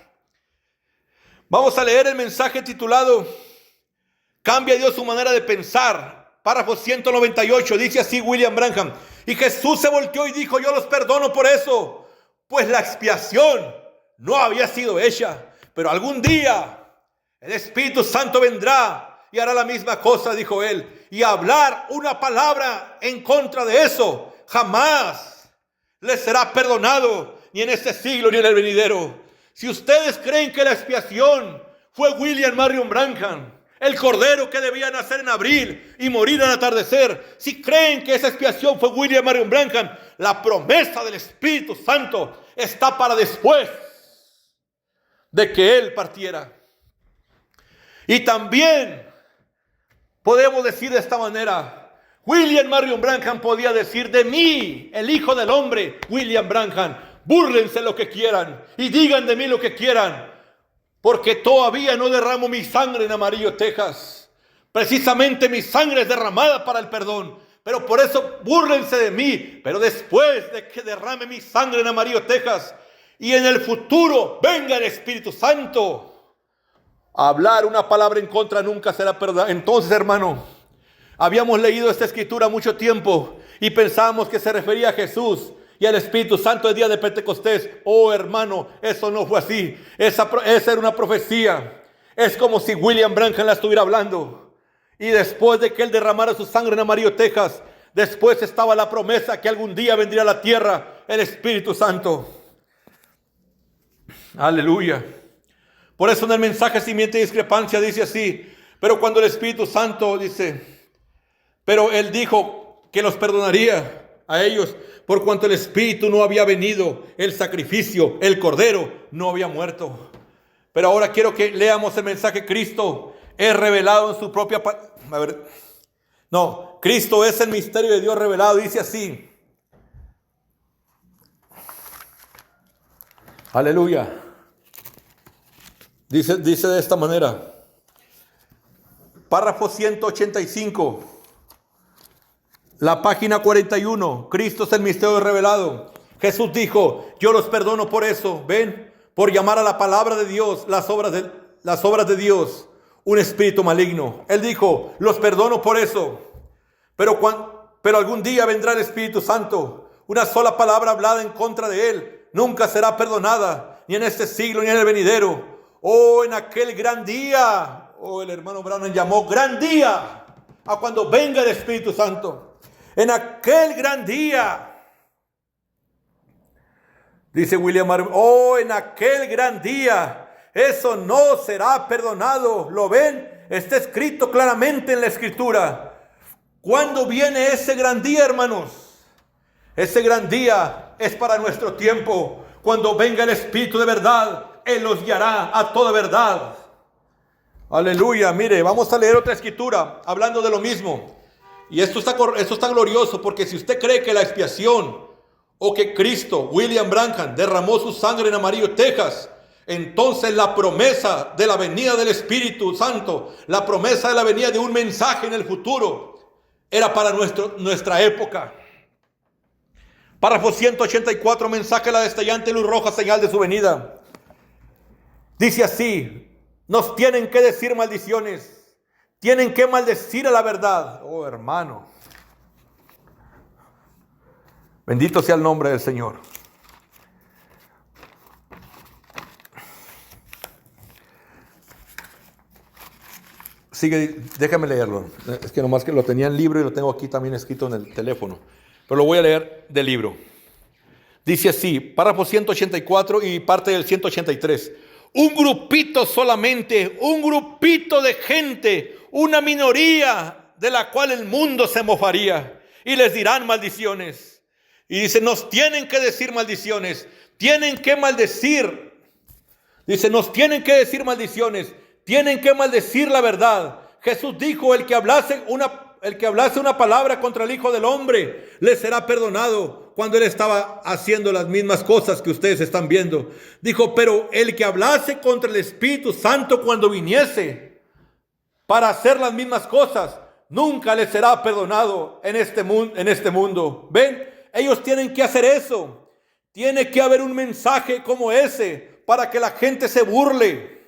Vamos a leer el mensaje titulado Cambia Dios su manera de pensar. Párrafo 198, dice así William Branham. Y Jesús se volteó y dijo, yo los perdono por eso, pues la expiación no había sido hecha. Pero algún día el Espíritu Santo vendrá y hará la misma cosa, dijo él. Y hablar una palabra en contra de eso jamás les será perdonado, ni en este siglo ni en el venidero. Si ustedes creen que la expiación fue William Marion Branham, el cordero que debía nacer en abril y morir al atardecer, si creen que esa expiación fue William Marion Branham, la promesa del Espíritu Santo está para después de que Él partiera. Y también podemos decir de esta manera, William Marion Branham podía decir de mí, el Hijo del Hombre, William Branham, búrlense lo que quieran y digan de mí lo que quieran, porque todavía no derramo mi sangre en Amarillo, Texas. Precisamente mi sangre es derramada para el perdón, pero por eso búrlense de mí. Pero después de que derrame mi sangre en Amarillo, Texas, y en el futuro venga el Espíritu Santo, hablar una palabra en contra nunca será perdonado. Entonces, hermano, habíamos leído esta escritura mucho tiempo y pensábamos que se refería a Jesús y al Espíritu Santo el día de Pentecostés. Oh, hermano, eso no fue así. Esa era una profecía. Es como si William Branham la estuviera hablando. Y después de que él derramara su sangre en Amarillo, Texas, después estaba la promesa que algún día vendría a la tierra el Espíritu Santo. Aleluya. Por eso en el mensaje Simiente de Discrepancia dice así: pero cuando el Espíritu Santo dice, pero él dijo que los perdonaría a ellos por cuanto el Espíritu no había venido, el sacrificio, el Cordero no había muerto. Pero ahora quiero que leamos el mensaje. Cristo es revelado en su propia Cristo es el misterio de Dios revelado. Dice así. Aleluya. Dice de esta manera. Párrafo 185. La página 41. Cristo es el misterio revelado. Jesús dijo: yo los perdono por eso. ¿Ven? Por llamar a la palabra de Dios, las obras de Dios, un espíritu maligno. Él dijo: los perdono por eso. Pero algún día vendrá el Espíritu Santo. Una sola palabra hablada en contra de él nunca será perdonada, ni en este siglo ni en el venidero. Oh, en aquel gran día. Oh, el hermano Branham llamó gran día a cuando venga el Espíritu Santo. En aquel gran día. Dice William Marvin: oh, en aquel gran día. Eso no será perdonado. ¿Lo ven? Está escrito claramente en la Escritura. ¿Cuándo viene ese gran día, hermanos? Ese gran día es para nuestro tiempo. Cuando venga el Espíritu de verdad, Él los guiará a toda verdad. Aleluya. Mire, vamos a leer otra escritura hablando de lo mismo. Y esto está glorioso, porque si usted cree que la expiación o que Cristo, William Branham, derramó su sangre en Amarillo, Texas, entonces la promesa de la venida del Espíritu Santo, la promesa de la venida de un mensaje en el futuro, era para nuestra época. Párrafo 184, mensaje de la destallante luz roja, señal de su venida. Dice así: nos tienen que decir maldiciones, tienen que maldecir a la verdad. Oh, hermano, bendito sea el nombre del Señor. Sigue, déjame leerlo. Es que nomás que lo tenía en libro y lo tengo aquí también escrito en el teléfono. Pero lo voy a leer del libro. Dice así, párrafo 184 y parte del 183. Un grupito solamente, un grupito de gente, una minoría de la cual el mundo se mofaría y les dirán maldiciones. Y dice, nos tienen que decir maldiciones, tienen que maldecir. Dice, nos tienen que decir maldiciones, tienen que maldecir la verdad. Jesús dijo, el que hablase una palabra contra el Hijo del Hombre, le será perdonado, cuando él estaba haciendo las mismas cosas que ustedes están viendo. Dijo, pero el que hablase contra el Espíritu Santo cuando viniese para hacer las mismas cosas, nunca le será perdonado en este mundo. ¿Ven? Ellos tienen que hacer eso. Tiene que haber un mensaje como ese para que la gente se burle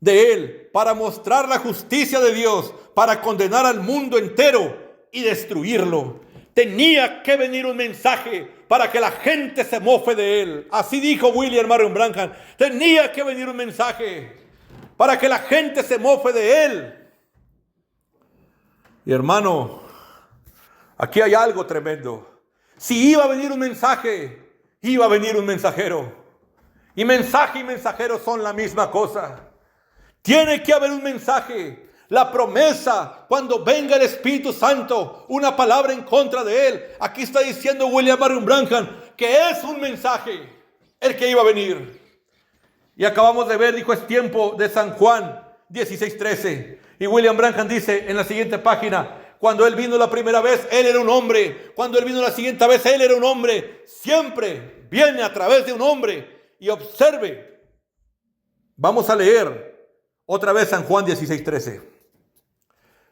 de él, para mostrar la justicia de Dios, para condenar al mundo entero y destruirlo. Tenía que venir un mensaje para que la gente se mofe de él. Así dijo William Marion Branham. Tenía que venir un mensaje para que la gente se mofe de él. Y hermano, aquí hay algo tremendo. Si iba a venir un mensaje, iba a venir un mensajero. Y mensaje y mensajero son la misma cosa. Tiene que haber un mensaje. La promesa, cuando venga el Espíritu Santo, una palabra en contra de él. Aquí está diciendo William Marion Branham que es un mensaje el que iba a venir. Y acabamos de ver, dijo, es tiempo de San Juan 16:13. Y William Branham dice en la siguiente página, cuando él vino la primera vez, él era un hombre. Cuando él vino la siguiente vez, él era un hombre. Siempre viene a través de un hombre. Y observe, vamos a leer otra vez San Juan 16:13.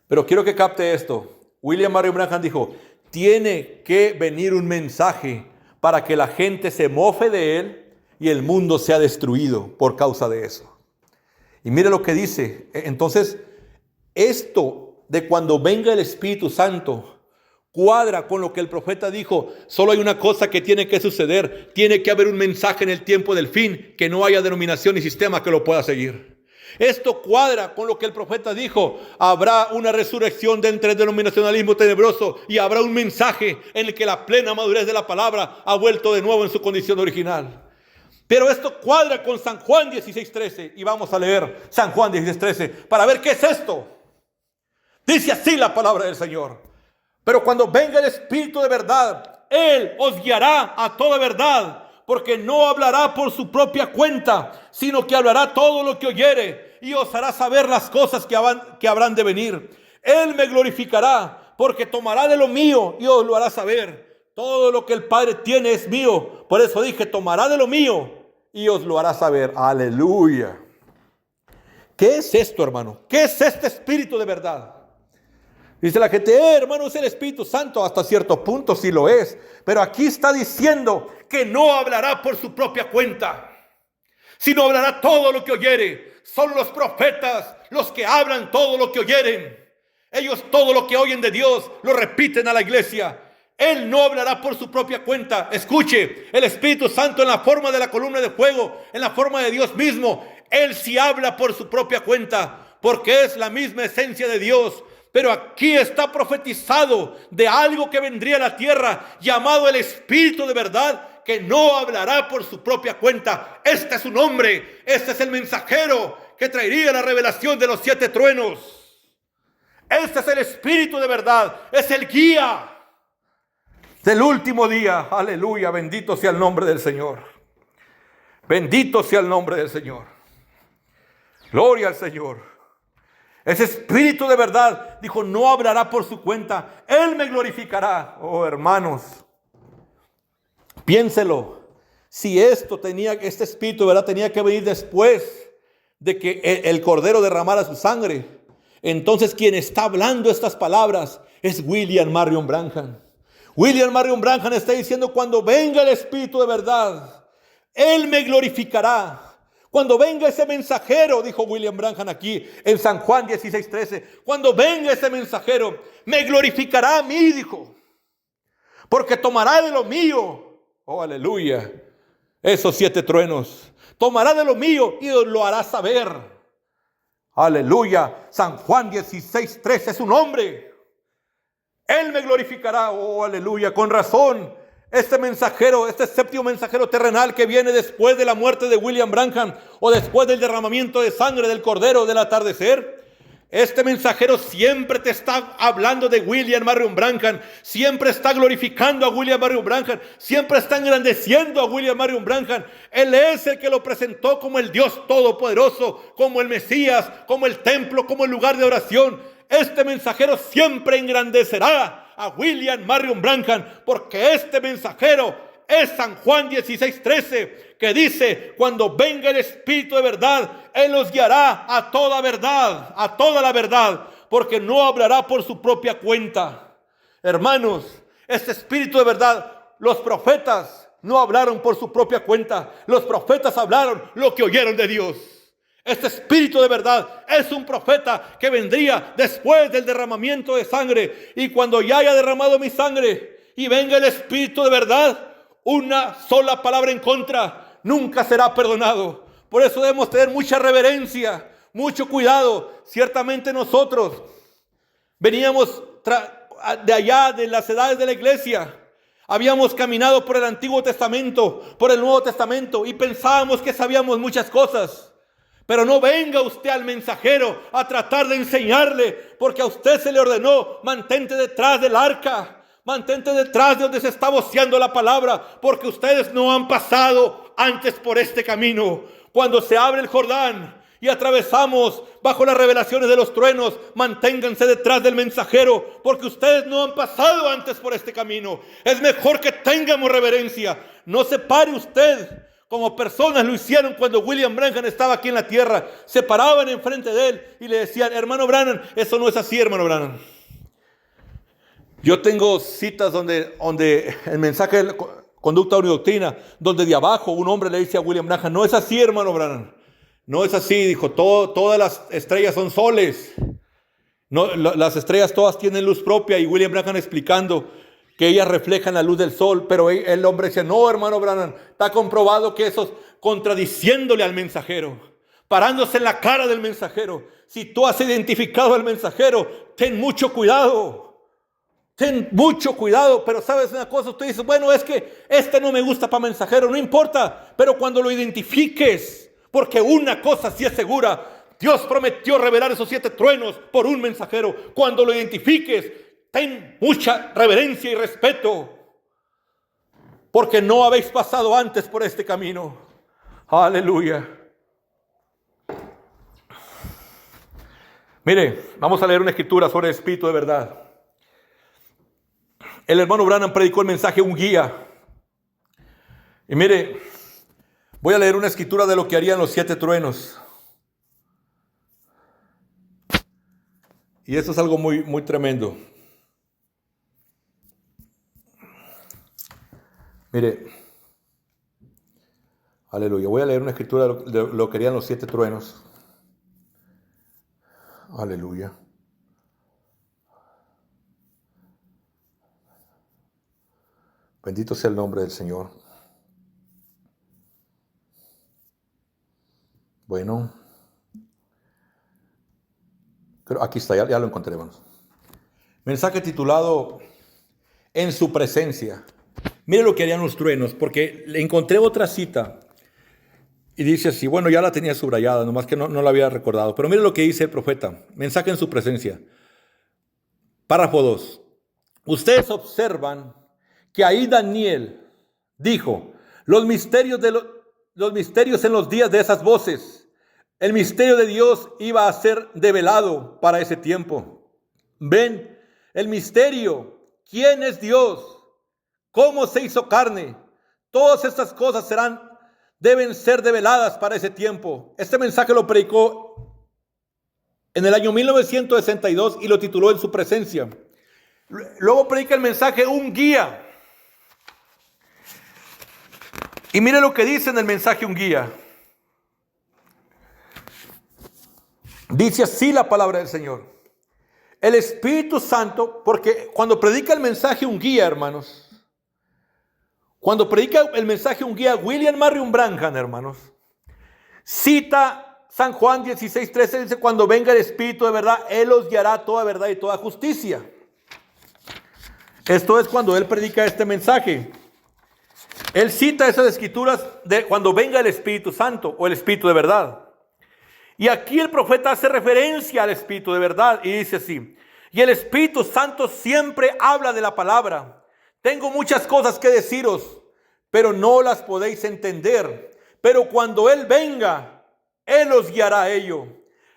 Pero quiero que capte esto. William Marion Branham dijo, tiene que venir un mensaje para que la gente se mofe de él y el mundo sea destruido por causa de eso. Y mire lo que dice. Entonces, esto de cuando venga el Espíritu Santo cuadra con lo que el profeta dijo. Solo hay una cosa que tiene que suceder. Tiene que haber un mensaje en el tiempo del fin, que no haya denominación ni sistema que lo pueda seguir. Esto cuadra con lo que el profeta dijo. Habrá una resurrección de entre el denominacionalismo tenebroso y habrá un mensaje en el que la plena madurez de la palabra ha vuelto de nuevo en su condición original. Pero esto cuadra con San Juan 16:13 y vamos a leer San Juan 16:13 para ver qué es esto. Dice así la palabra del Señor. Pero cuando venga el Espíritu de verdad, Él os guiará a toda verdad, porque no hablará por su propia cuenta, sino que hablará todo lo que oyere y os hará saber las cosas que habrán de venir. Él me glorificará, porque tomará de lo mío y os lo hará saber. Todo lo que el Padre tiene es mío. Por eso dije, tomará de lo mío y os lo hará saber. Aleluya. ¿Qué es esto, hermano? ¿Qué es este Espíritu de verdad? Dice la gente, hermano, es el Espíritu Santo. Hasta cierto punto sí lo es. Pero aquí está diciendo que no hablará por su propia cuenta, sino hablará todo lo que oyere. Son los profetas los que hablan todo lo que oyeren. Ellos todo lo que oyen de Dios lo repiten a la iglesia. Él no hablará por su propia cuenta. Escuche, el Espíritu Santo en la forma de la columna de fuego, en la forma de Dios mismo, Él sí habla por su propia cuenta, porque es la misma esencia de Dios. Pero aquí está profetizado de algo que vendría a la tierra, llamado el Espíritu de verdad, que no hablará por su propia cuenta. Este es su nombre, este es el mensajero que traería la revelación de los 7 truenos. Este es el Espíritu de verdad, es el guía del último día. Aleluya, bendito sea el nombre del Señor. Bendito sea el nombre del Señor. Gloria al Señor. Ese Espíritu de verdad dijo, no hablará por su cuenta, Él me glorificará. Oh, hermanos, piénselo. Si este Espíritu de verdad tenía que venir después de que el Cordero derramara su sangre, entonces quien está hablando estas palabras es William Marion Branham. William Marion Branham está diciendo, cuando venga el Espíritu de verdad, Él me glorificará. Cuando venga ese mensajero, dijo William Branham aquí en San Juan 16:13, cuando venga ese mensajero, me glorificará a mí, dijo, porque tomará de lo mío. Oh, aleluya. Esos 7 truenos. Tomará de lo mío y os lo hará saber. Aleluya. San Juan 16:13 es su nombre. Él me glorificará. Oh, aleluya. Con razón. Este mensajero, este 7º mensajero terrenal que viene después de la muerte de William Branham o después del derramamiento de sangre del Cordero del atardecer, este mensajero siempre te está hablando de William Marion Branham, siempre está glorificando a William Marion Branham, siempre está engrandeciendo a William Marion Branham. Él es el que lo presentó como el Dios Todopoderoso, como el Mesías, como el templo, como el lugar de oración. Este mensajero siempre engrandecerá a William Marion Branham, porque este mensajero es San Juan 16:13, que dice, cuando venga el Espíritu de verdad, Él los guiará a toda verdad, a toda la verdad, porque no hablará por su propia cuenta. Hermanos, este Espíritu de verdad, los profetas no hablaron por su propia cuenta, los profetas hablaron lo que oyeron de Dios. Este Espíritu de verdad es un profeta que vendría después del derramamiento de sangre. Y cuando ya haya derramado mi sangre y venga el Espíritu de verdad, una sola palabra en contra nunca será perdonado. Por eso debemos tener mucha reverencia, mucho cuidado. Ciertamente nosotros veníamos de allá, de las edades de la iglesia. Habíamos caminado por el Antiguo Testamento, por el Nuevo Testamento y pensábamos que sabíamos muchas cosas. Pero no venga usted al mensajero a tratar de enseñarle, porque a usted se le ordenó, mantente detrás del arca, mantente detrás de donde se está voceando la palabra, porque ustedes no han pasado antes por este camino. Cuando se abre el Jordán y atravesamos bajo las revelaciones de los truenos. Manténganse detrás del mensajero, porque ustedes no han pasado antes por este camino. Es mejor que tengamos reverencia. No se pare usted como personas lo hicieron cuando William Branham estaba aquí en la tierra. Se paraban enfrente de él y le decían: hermano Branham, eso no es así, hermano Branham. Yo tengo citas donde el mensaje de conducta unidoctrina, donde de abajo un hombre le dice a William Branham: no es así, hermano Branham. No es así, dijo, todas las estrellas son soles. No, las estrellas todas tienen luz propia, y William Branham explicando que ellas reflejan la luz del sol. Pero el hombre decía: no, hermano Branham, está comprobado que eso es contradiciéndole al mensajero, parándose en la cara del mensajero. Si tú has identificado al mensajero, ten mucho cuidado. Ten mucho cuidado. Pero sabes una cosa, usted dice: bueno, es que este no me gusta para mensajero. No importa, pero cuando lo identifiques, porque una cosa sí es segura: Dios prometió revelar esos 7 truenos por un mensajero. Cuando lo identifiques, ten mucha reverencia y respeto, porque no habéis pasado antes por este camino. Aleluya. Mire, vamos a leer una escritura sobre el Espíritu de verdad. El hermano Branham predicó el mensaje Un Guía. Y mire, voy a leer una escritura de lo que harían los 7 truenos. Y esto es algo muy, muy tremendo. Mire, aleluya. Voy a leer una escritura de lo que harían los 7 truenos. Aleluya. Bendito sea el nombre del Señor. Bueno, aquí está, ya lo encontré, hermanos. Mensaje titulado En su presencia. Mire lo que harían los truenos, porque le encontré otra cita y dice así. Bueno, ya la tenía subrayada, nomás que no la había recordado. Pero mire lo que dice el profeta. Mensaje en su presencia. Párrafo 2. Ustedes observan que ahí Daniel dijo: los misterios en los días de esas voces. El misterio de Dios iba a ser develado para ese tiempo. Ven, el misterio. ¿Quién es Dios? ¿Cómo se hizo carne? Todas estas cosas deben ser develadas para ese tiempo. Este mensaje lo predicó en el año 1962 y lo tituló En su presencia. Luego predica el mensaje Un Guía. Y mire lo que dice en el mensaje Un Guía. Dice así la palabra del Señor. El Espíritu Santo, porque cuando predica el mensaje Un Guía, hermanos, cuando predica el mensaje Un Guía, William Marion Branham, hermanos, cita San Juan 16:13, dice: cuando venga el Espíritu de verdad, Él os guiará toda verdad y toda justicia. Esto es cuando Él predica este mensaje. Él cita esas escrituras de cuando venga el Espíritu Santo o el Espíritu de verdad. Y aquí el profeta hace referencia al Espíritu de verdad y dice así: y el Espíritu Santo siempre habla de la palabra. Tengo muchas cosas que deciros, pero no las podéis entender. Pero cuando Él venga, Él os guiará a ello.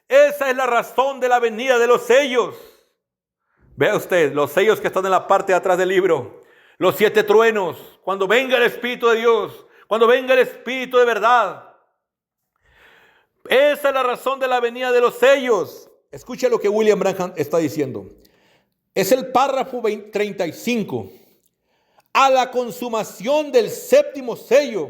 Esa es la razón de la venida de los sellos. Vea usted, los sellos que están en la parte de atrás del libro. Los 7 truenos. Cuando venga el Espíritu de Dios. Cuando venga el Espíritu de verdad. Esa es la razón de la venida de los sellos. Escuche lo que William Branham está diciendo. Es el párrafo 35. A la consumación del 7º sello,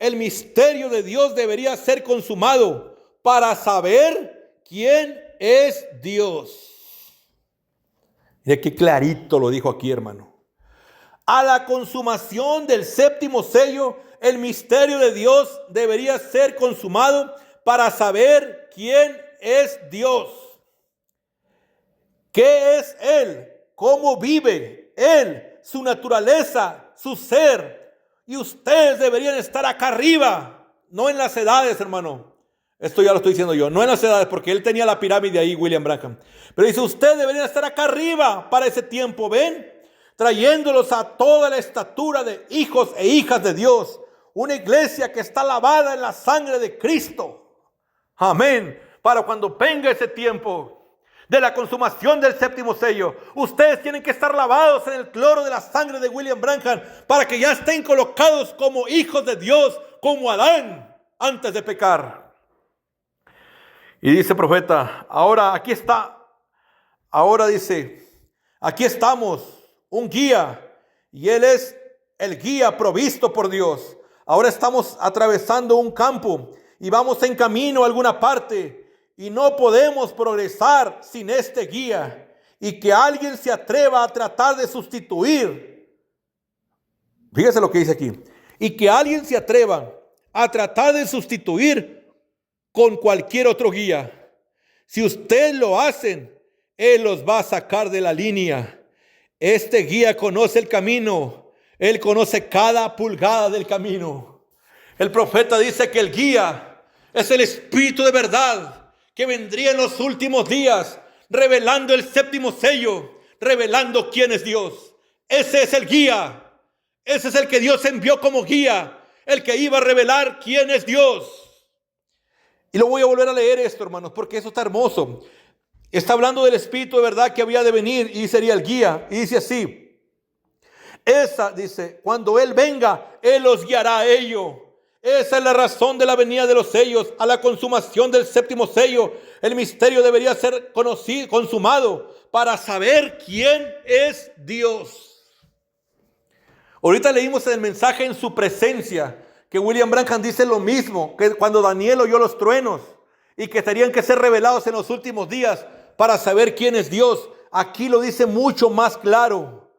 el misterio de Dios debería ser consumado para saber quién es Dios. Mire qué clarito lo dijo aquí, hermano. A la consumación del 7º sello, el misterio de Dios debería ser consumado para saber quién es Dios. ¿Qué es Él? ¿Cómo vive Él? Su naturaleza, su ser. Y ustedes deberían estar acá arriba, no en las edades, hermano. Esto ya lo estoy diciendo yo, no en las edades, porque él tenía la pirámide ahí, William Branham. Pero dice: ustedes deberían estar acá arriba para ese tiempo, ¿ven? Trayéndolos a toda la estatura de hijos e hijas de Dios. Una iglesia que está lavada en la sangre de Cristo. Amén. Para cuando venga ese tiempo de la consumación del séptimo sello, ustedes tienen que estar lavados en el cloro de la sangre de William Branham para que ya estén colocados como hijos de Dios, como Adán antes de pecar. Y dice el profeta, ahora aquí está, ahora dice, aquí estamos, un guía, y él es el guía provisto por Dios. Ahora estamos atravesando un campo y vamos en camino a alguna parte y no podemos progresar sin este guía, y que alguien se atreva a tratar de sustituir. Fíjese lo que dice aquí. Y que alguien se atreva a tratar de sustituir con cualquier otro guía. Si ustedes lo hacen, él los va a sacar de la línea. Este guía conoce el camino. Él conoce cada pulgada del camino. El profeta dice que el guía es el Espíritu de verdad que vendría en los últimos días, revelando el séptimo sello, revelando quién es Dios. Ese es el guía. Ese es el que Dios envió como guía, el que iba a revelar quién es Dios. Y lo voy a volver a leer esto, hermanos, porque eso está hermoso. Está hablando del Espíritu de verdad que había de venir y sería el guía. Y dice así, dice, cuando Él venga, Él los guiará a ello. Esa es la razón de la venida de los sellos. A la consumación del séptimo sello, el misterio debería ser conocido, consumado, para saber quién es Dios. Ahorita leímos en el mensaje En su presencia, que William Branham dice lo mismo, que cuando Daniel oyó los truenos, y que tenían que ser revelados en los últimos días, para saber quién es Dios. Aquí lo dice mucho más claro,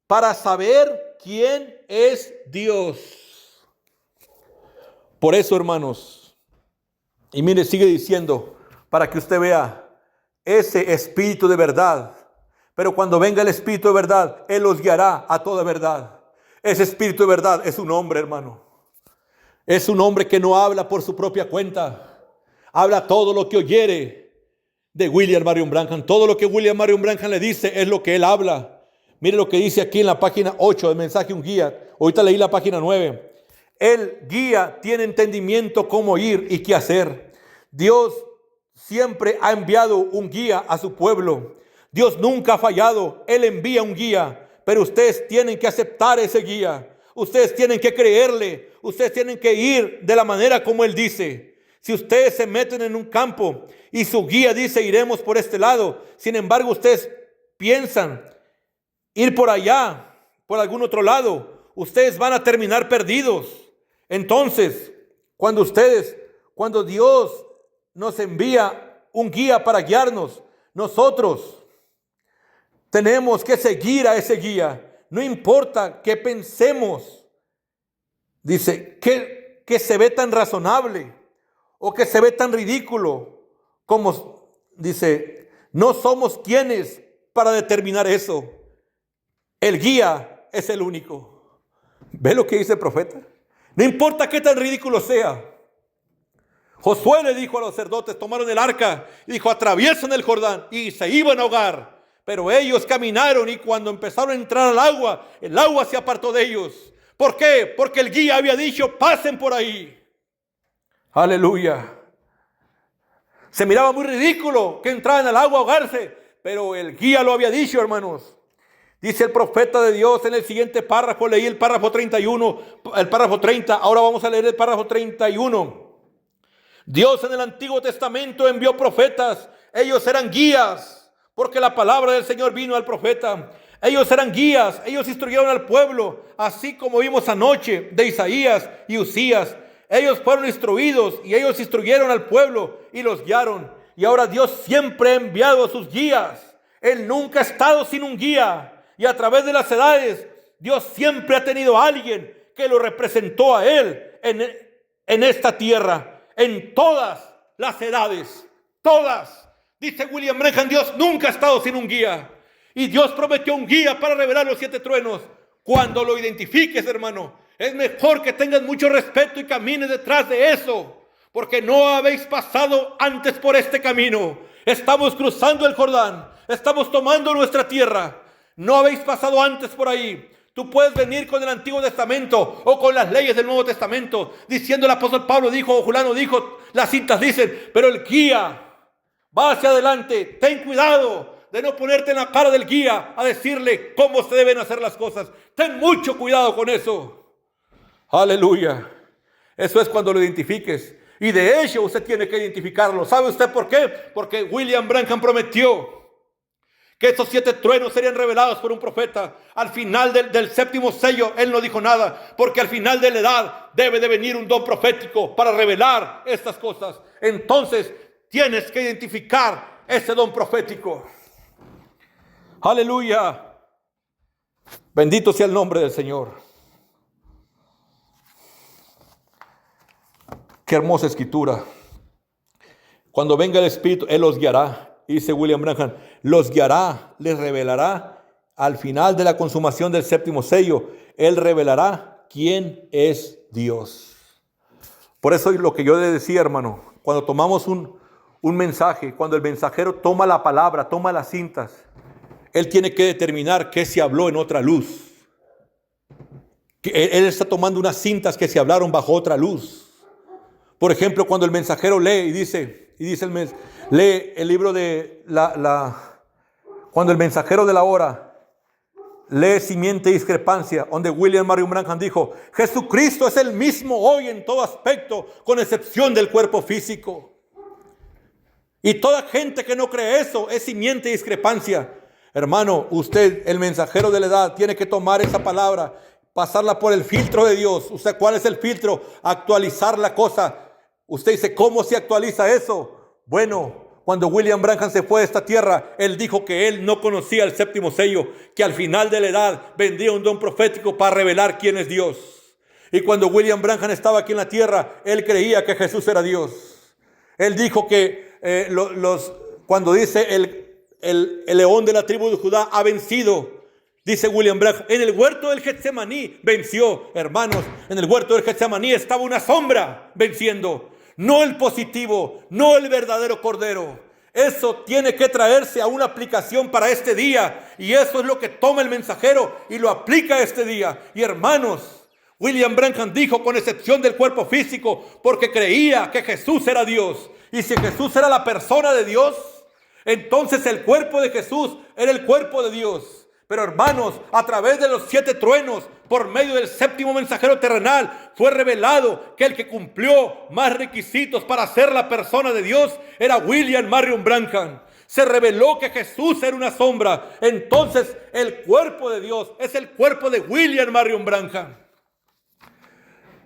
para saber quién es Dios. Por eso, hermanos, y mire, sigue diciendo, para que usted vea ese Espíritu de verdad. Pero cuando venga el Espíritu de verdad, Él los guiará a toda verdad. Ese Espíritu de verdad es un hombre, hermano. Es un hombre que no habla por su propia cuenta. Habla todo lo que oyere de William Marion Branham. Todo lo que William Marion Branham le dice es lo que él habla. Mire lo que dice aquí en la página 8 del mensaje Un Guía. Ahorita leí la página 9. El guía tiene entendimiento cómo ir y qué hacer. Dios siempre ha enviado un guía a su pueblo. Dios nunca ha fallado. Él envía un guía, pero ustedes tienen que aceptar ese guía. Ustedes tienen que creerle. Ustedes tienen que ir de la manera como Él dice. Si ustedes se meten en un campo y su guía dice iremos por este lado, sin embargo ustedes piensan ir por allá, por algún otro lado, ustedes van a terminar perdidos. Entonces, cuando Dios nos envía un guía para guiarnos, nosotros tenemos que seguir a ese guía. No importa que pensemos, dice, que se ve tan razonable o que se ve tan ridículo, como dice, no somos quienes para determinar eso. El guía es el único. ¿Ve lo que dice el profeta? No importa qué tan ridículo sea. Josué le dijo a los sacerdotes, tomaron el arca y dijo, atraviesen el Jordán, y se iban a ahogar. Pero ellos caminaron y cuando empezaron a entrar al agua, el agua se apartó de ellos. ¿Por qué? Porque el guía había dicho, pasen por ahí. Aleluya. Se miraba muy ridículo que entraran al agua a ahogarse, pero el guía lo había dicho, hermanos. Dice el profeta de Dios en el siguiente párrafo, leí el párrafo 31, el párrafo 30, ahora vamos a leer el párrafo 31. Dios en el Antiguo Testamento envió profetas, ellos eran guías, porque la palabra del Señor vino al profeta. Ellos eran guías, ellos instruyeron al pueblo, así como vimos anoche de Isaías y Usías. Ellos fueron instruidos y ellos instruyeron al pueblo y los guiaron. Y ahora Dios siempre ha enviado a sus guías. Él nunca ha estado sin un guía. Y a través de las edades, Dios siempre ha tenido a alguien que lo representó a Él en esta tierra. En todas las edades, todas. Dice William Branham, Dios nunca ha estado sin un guía. Y Dios prometió un guía para revelar los 7 truenos. Cuando lo identifiques, hermano, es mejor que tengas mucho respeto y camines detrás de eso. Porque no habéis pasado antes por este camino. Estamos cruzando el Jordán. Estamos tomando nuestra tierra. No habéis pasado antes por ahí. Tú puedes venir con el Antiguo Testamento o con las leyes del Nuevo Testamento, diciendo el apóstol Pablo dijo, o Julano dijo, las cintas dicen, pero el guía va hacia adelante. Ten cuidado de no ponerte en la cara del guía a decirle cómo se deben hacer las cosas. Ten mucho cuidado con eso. Aleluya. Eso es cuando lo identifiques. Y de hecho usted tiene que identificarlo. ¿Sabe usted por qué? Porque William Branham prometió que estos 7 truenos serían revelados por un profeta. Al final del séptimo sello, él no dijo nada, porque al final de la edad debe de venir un don profético para revelar estas cosas. Entonces, tienes que identificar ese don profético. Aleluya. Bendito sea el nombre del Señor. Qué hermosa escritura. Cuando venga el Espíritu, Él los guiará. Dice William Branham, los guiará, les revelará al final de la consumación del séptimo sello. Él revelará quién es Dios. Por eso es lo que yo le decía, hermano, cuando tomamos un mensaje, cuando el mensajero toma la palabra, toma las cintas, él tiene que determinar qué se habló en otra luz. Él está tomando unas cintas que se hablaron bajo otra luz. Por ejemplo, cuando el mensajero lee y dice lee el libro de cuando el mensajero de la hora lee Simiente y Discrepancia, donde William Marion Branham dijo, Jesucristo es el mismo hoy en todo aspecto, con excepción del cuerpo físico. Y toda gente que no cree eso es simiente y discrepancia. Hermano, usted, el mensajero de la edad, tiene que tomar esa palabra, pasarla por el filtro de Dios. ¿Usted cuál es el filtro? Actualizar la cosa. Usted dice, ¿cómo se actualiza eso? Bueno, cuando William Branham se fue de esta tierra, él dijo que él no conocía el séptimo sello, que al final de la edad vendría un don profético para revelar quién es Dios. Y cuando William Branham estaba aquí en la tierra, él creía que Jesús era Dios. Él dijo que cuando dice el león de la tribu de Judá ha vencido, dice William Branham, en el huerto del Getsemaní venció. Hermanos, en el huerto del Getsemaní estaba una sombra venciendo. No el positivo, no el verdadero cordero. Eso tiene que traerse a una aplicación para este día. Y eso es lo que toma el mensajero y lo aplica a este día. Y hermanos, William Branham dijo, con excepción del cuerpo físico, porque creía que Jesús era Dios. Y si Jesús era la persona de Dios, entonces el cuerpo de Jesús era el cuerpo de Dios. Pero hermanos, a través de los 7 truenos, por medio del séptimo mensajero terrenal, fue revelado que el que cumplió más requisitos para ser la persona de Dios era William Marion Branham. Se reveló que Jesús era una sombra. Entonces el cuerpo de Dios es el cuerpo de William Marion Branham.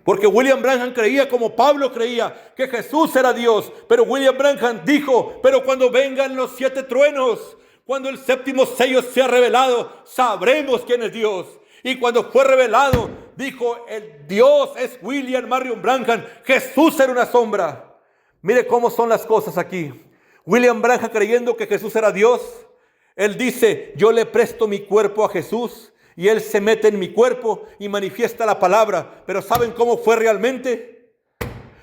Porque William Branham creía, como Pablo creía, que Jesús era Dios. Pero William Branham dijo, pero cuando vengan los 7 truenos, cuando el séptimo sello sea revelado, sabremos quién es Dios. Y cuando fue revelado, dijo, el Dios es William Marion Branham. Jesús era una sombra. Mire cómo son las cosas aquí. William Branham, creyendo que Jesús era Dios, él dice, yo le presto mi cuerpo a Jesús y Él se mete en mi cuerpo y manifiesta la palabra. Pero ¿saben cómo fue realmente?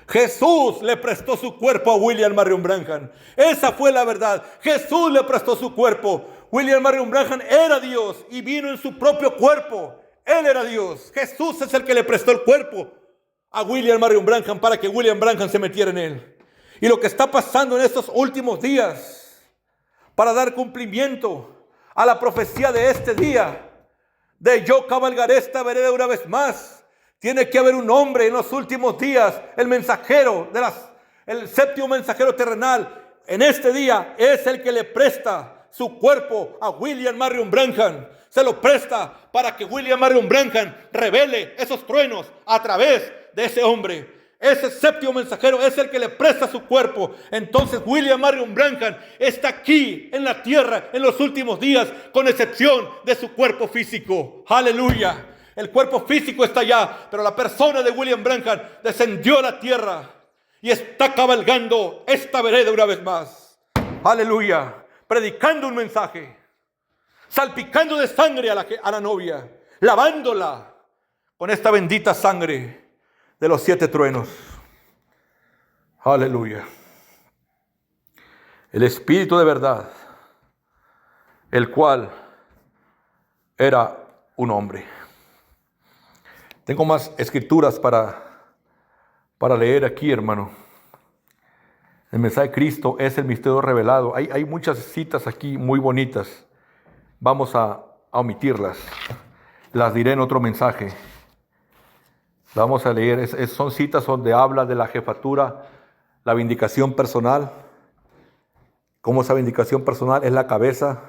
Jesús le prestó su cuerpo a William Marion Branham. Esa fue la verdad. Jesús le prestó su cuerpo. William Marion Branham era Dios y vino en su propio cuerpo. Él era Dios. Jesús es el que le prestó el cuerpo a William Marion Branham para que William Branham se metiera en él. Y lo que está pasando en estos últimos días, para dar cumplimiento a la profecía de este día, de yo cabalgaré esta vereda una vez más, tiene que haber un hombre en los últimos días, el mensajero, el séptimo mensajero terrenal, en este día es el que le presta su cuerpo a William Marion Branham. Se lo presta para que William Marion Branham revele esos truenos a través de ese hombre. Ese séptimo mensajero es el que le presta su cuerpo. Entonces William Marion Branham está aquí en la tierra en los últimos días, con excepción de su cuerpo físico. Aleluya. El cuerpo físico está allá, pero la persona de William Branham descendió a la tierra y está cabalgando esta vereda una vez más. Aleluya. Predicando un mensaje, salpicando de sangre a la novia, lavándola con esta bendita sangre de los 7 truenos. Aleluya. El Espíritu de verdad, el cual era un hombre. Tengo más escrituras para leer aquí, hermano. El mensaje de Cristo es el misterio revelado. Hay muchas citas aquí muy bonitas. Vamos a omitirlas. Las diré en otro mensaje. Las vamos a leer. Son citas donde habla de la jefatura, la vindicación personal. Cómo esa vindicación personal es la cabeza,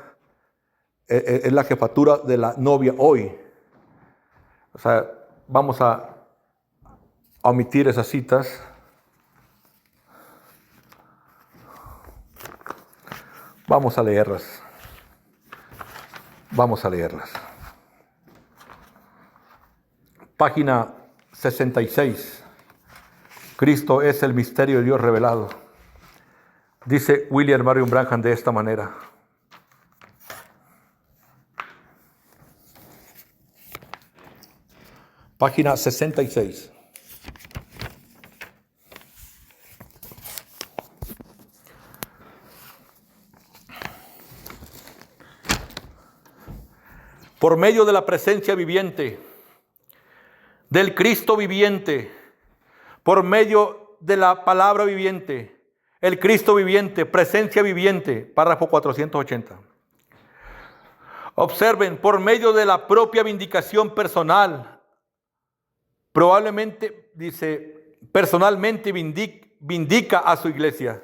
es la jefatura de la novia hoy. O sea, vamos a omitir esas citas. Vamos a leerlas. Vamos a leerlas. Página 66. Cristo es el misterio de Dios revelado. Dice William Marion Branham de esta manera. Página 66. Por medio de la presencia viviente, del Cristo viviente, por medio de la palabra viviente, el Cristo viviente, presencia viviente, párrafo 480. Observen, por medio de la propia vindicación personal, probablemente, dice, personalmente vindica a su iglesia.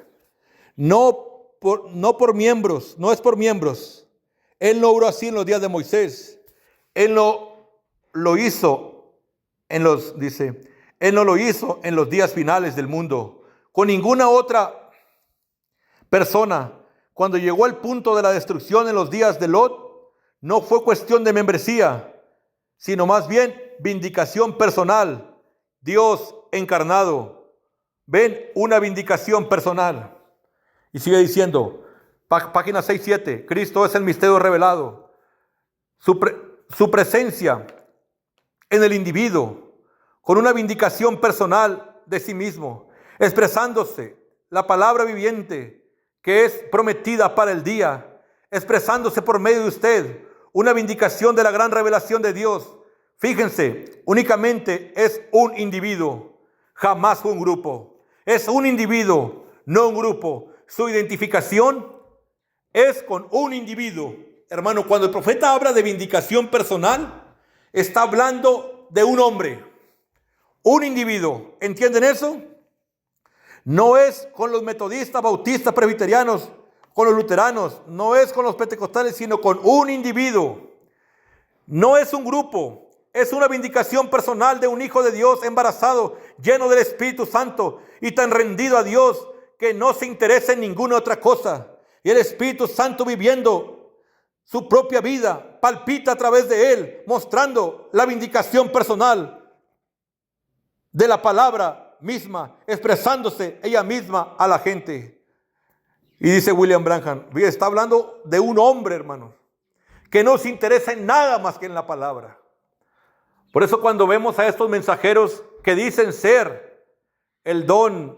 No por miembros, no es por miembros. Él no obró así en los días de Moisés. Él no lo hizo Él no lo hizo en los días finales del mundo. Con ninguna otra persona. Cuando llegó el punto de la destrucción en los días de Lot, no fue cuestión de membresía, sino más bien vindicación personal. Dios encarnado. Ven, una vindicación personal. Y sigue diciendo, página 6-7, Cristo es el misterio revelado. Su presencia en el individuo, con una vindicación personal de sí mismo, expresándose la palabra viviente que es prometida para el día, expresándose por medio de usted, una vindicación de la gran revelación de Dios. Fíjense, únicamente es un individuo, jamás fue un grupo. Es un individuo, no un grupo. Su identificación es con un individuo. Hermano, cuando el profeta habla de vindicación personal, está hablando de un hombre, un individuo. ¿Entienden eso? No es con los metodistas, bautistas, presbiterianos, con los luteranos, no es con los pentecostales, sino con un individuo. No es un grupo. Es una vindicación personal de un hijo de Dios embarazado, lleno del Espíritu Santo y tan rendido a Dios que no se interesa en ninguna otra cosa. Y el Espíritu Santo viviendo su propia vida, palpita a través de él, mostrando la vindicación personal de la palabra misma, expresándose ella misma a la gente. Y dice William Branham, está hablando de un hombre, hermanos, que no se interesa en nada más que en la palabra. Por eso cuando vemos a estos mensajeros que dicen ser el don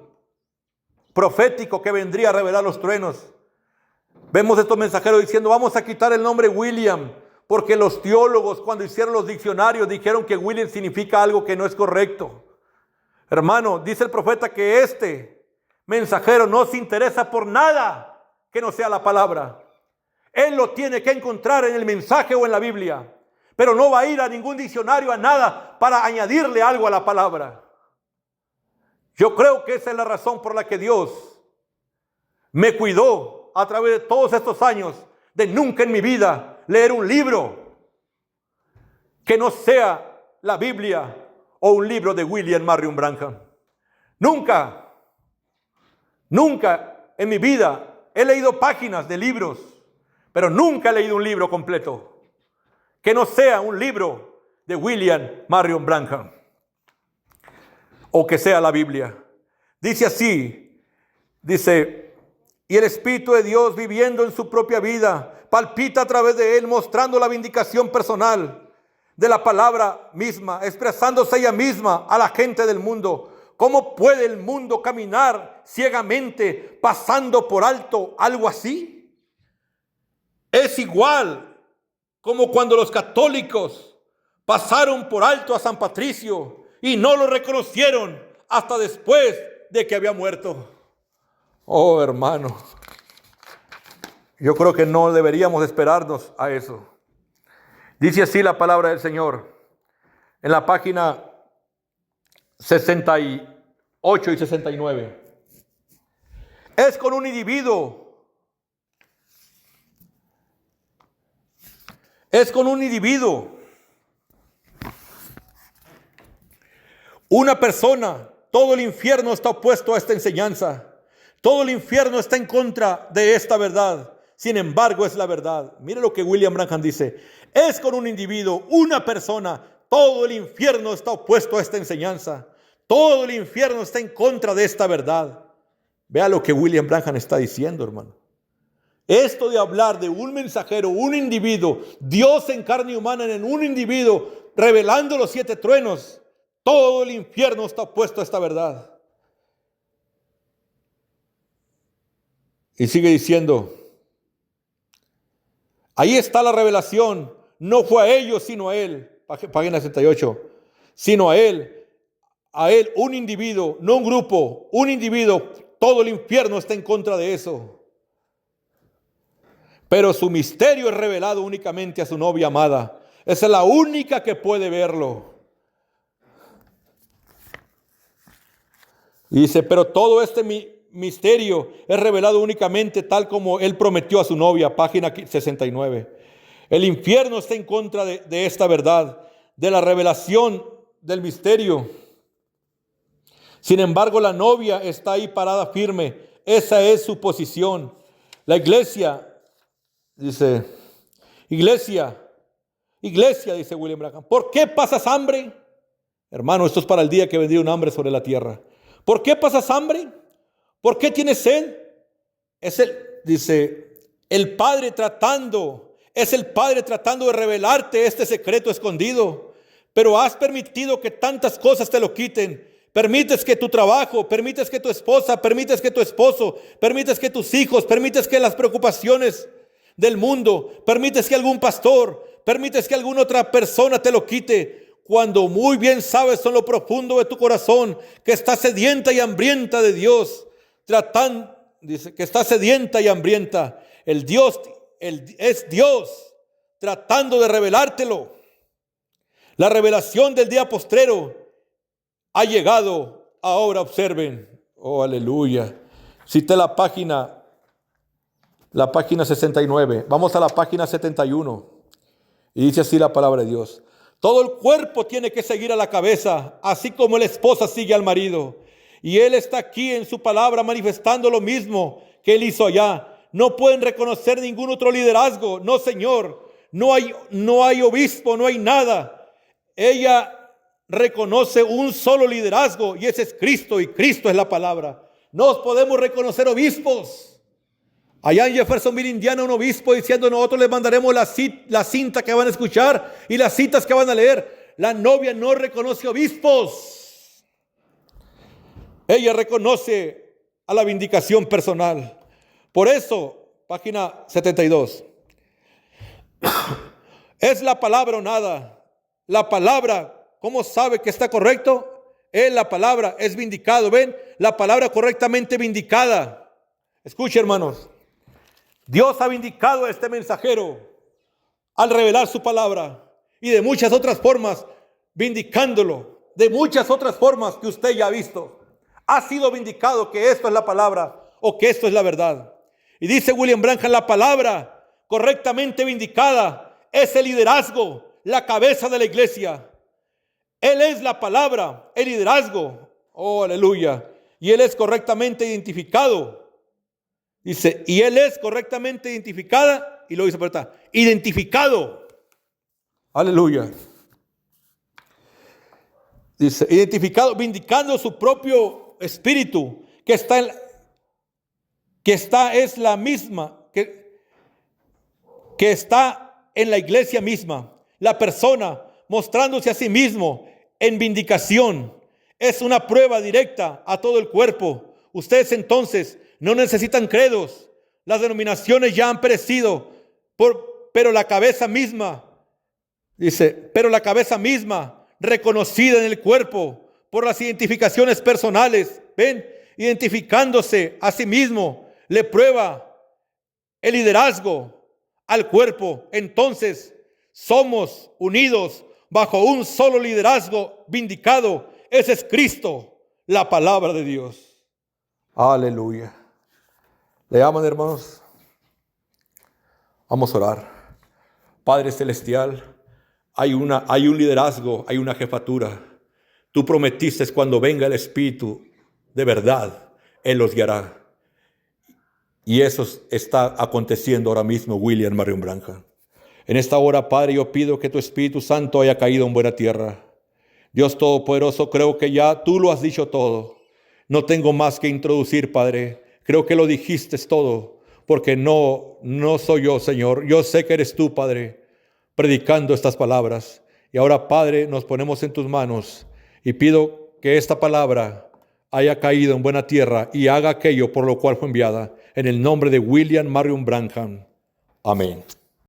profético que vendría a revelar los truenos, vemos estos mensajeros diciendo, vamos a quitar el nombre William, porque los teólogos cuando hicieron los diccionarios dijeron que William significa algo que no es correcto. Hermano, dice el profeta que este mensajero no se interesa por nada que no sea la palabra. Él lo tiene que encontrar en el mensaje o en la Biblia, pero no va a ir a ningún diccionario, a nada, para añadirle algo a la palabra. Yo creo que esa es la razón por la que Dios me cuidó a través de todos estos años de nunca en mi vida leer un libro que no sea la Biblia o un libro de William Marion Branham. Nunca en mi vida he leído páginas de libros, pero nunca he leído un libro completo que no sea un libro de William Marion Branham o que sea la Biblia. Dice así, y el Espíritu de Dios viviendo en su propia vida palpita a través de él, mostrando la vindicación personal de la palabra misma, expresándose ella misma a la gente del mundo. ¿Cómo puede el mundo caminar ciegamente pasando por alto algo así? Es igual como cuando los católicos pasaron por alto a San Patricio y no lo reconocieron hasta después de que había muerto. Oh, hermano, yo creo que no deberíamos esperarnos a eso. Dice así la palabra del Señor en la página 68 y 69. Es con un individuo. Es con un individuo. Una persona. Todo el infierno está opuesto a esta enseñanza. Todo el infierno está en contra de esta verdad. Sin embargo, es la verdad. Mire lo que William Branham dice. Es con un individuo, una persona. Todo el infierno está opuesto a esta enseñanza. Todo el infierno está en contra de esta verdad. Vea lo que William Branham está diciendo, hermano. Esto de hablar de un mensajero, un individuo, Dios en carne humana en un individuo, revelando los 7 truenos, todo el infierno está opuesto a esta verdad. Y sigue diciendo, ahí está la revelación, no fue a ellos sino a él, página 68, sino a él un individuo, no un grupo, un individuo. Todo el infierno está en contra de eso. Pero su misterio es revelado únicamente a su novia amada. Esa es la única que puede verlo. Y dice, pero todo este misterio es revelado únicamente tal como él prometió a su novia, página 69. El infierno está en contra de esta verdad, de la revelación del misterio. Sin embargo, la novia está ahí parada firme. Esa es su posición. La iglesia, dice, iglesia, dice William Branham. ¿Por qué pasas hambre? Hermano, esto es para el día que vendría un hambre sobre la tierra. ¿Por qué pasas hambre? ¿Por qué tienes sed? Es el Padre tratando de revelarte este secreto escondido. Pero has permitido que tantas cosas te lo quiten. Permites que tu trabajo, permites que tu esposa, permites que tu esposo, permites que tus hijos, permites que las preocupaciones del mundo, permites que algún pastor, permites que alguna otra persona te lo quite, cuando muy bien sabes en lo profundo de tu corazón que estás sedienta y hambrienta de Dios, dice que está sedienta y hambrienta. Es Dios tratando de revelártelo. La revelación del día postrero ha llegado. Ahora observen. Oh, aleluya. Cité la página 69. Vamos a la página 71. Y dice así la palabra de Dios. Todo el cuerpo tiene que seguir a la cabeza, así como la esposa sigue al marido. Y él está aquí en su palabra manifestando lo mismo que él hizo allá. No pueden reconocer ningún otro liderazgo. No, Señor. No hay obispo, no hay nada. Ella reconoce un solo liderazgo y ese es Cristo, y Cristo es la palabra. No podemos reconocer obispos. Allá en Jeffersonville, Indiana, un obispo diciendo: nosotros les mandaremos la cinta que van a escuchar y las citas que van a leer. La novia no reconoce obispos. Ella reconoce a la vindicación personal. Por eso, página 72. Es la palabra o nada. La palabra, ¿cómo sabe que está correcto? La palabra es vindicado. ¿Ven? La palabra correctamente vindicada. Escuche, hermanos. Dios ha vindicado a este mensajero al revelar su palabra, y de muchas otras formas vindicándolo, de muchas otras formas que usted ya ha visto. Ha sido vindicado que esto es la palabra o que esto es la verdad. Y dice William Branham, la palabra correctamente vindicada es el liderazgo, la cabeza de la iglesia. Él es la palabra, el liderazgo. Oh, aleluya. Y él es correctamente identificado. Dice, y él es correctamente identificada, y lo dice por acá, identificado. Aleluya. Dice, identificado, vindicando su propio espíritu, es la misma, que está en la iglesia misma. La persona mostrándose a sí mismo en vindicación es una prueba directa a todo el cuerpo. Ustedes entonces no necesitan credos. Las denominaciones ya han perecido, pero la cabeza misma, Dice, pero la cabeza misma, reconocida en el cuerpo por las identificaciones personales, ven, identificándose a sí mismo, le prueba el liderazgo al cuerpo. Entonces somos unidos bajo un solo liderazgo vindicado. Ese es Cristo, la palabra de Dios. Aleluya. ¿Le aman, hermanos? Vamos a orar. Padre celestial, hay un liderazgo, hay una jefatura. Tú prometiste cuando venga el Espíritu de verdad, Él los guiará. Y eso está aconteciendo ahora mismo, William Marion Branham. En esta hora, Padre, yo pido que tu Espíritu Santo haya caído en buena tierra. Dios Todopoderoso, creo que ya tú lo has dicho todo. No tengo más que introducir, Padre. Creo que lo dijiste todo, porque no soy yo, Señor. Yo sé que eres tú, Padre, predicando estas palabras. Y ahora, Padre, nos ponemos en tus manos y pido que esta palabra haya caído en buena tierra y haga aquello por lo cual fue enviada. En el nombre de William Marion Branham. Amén.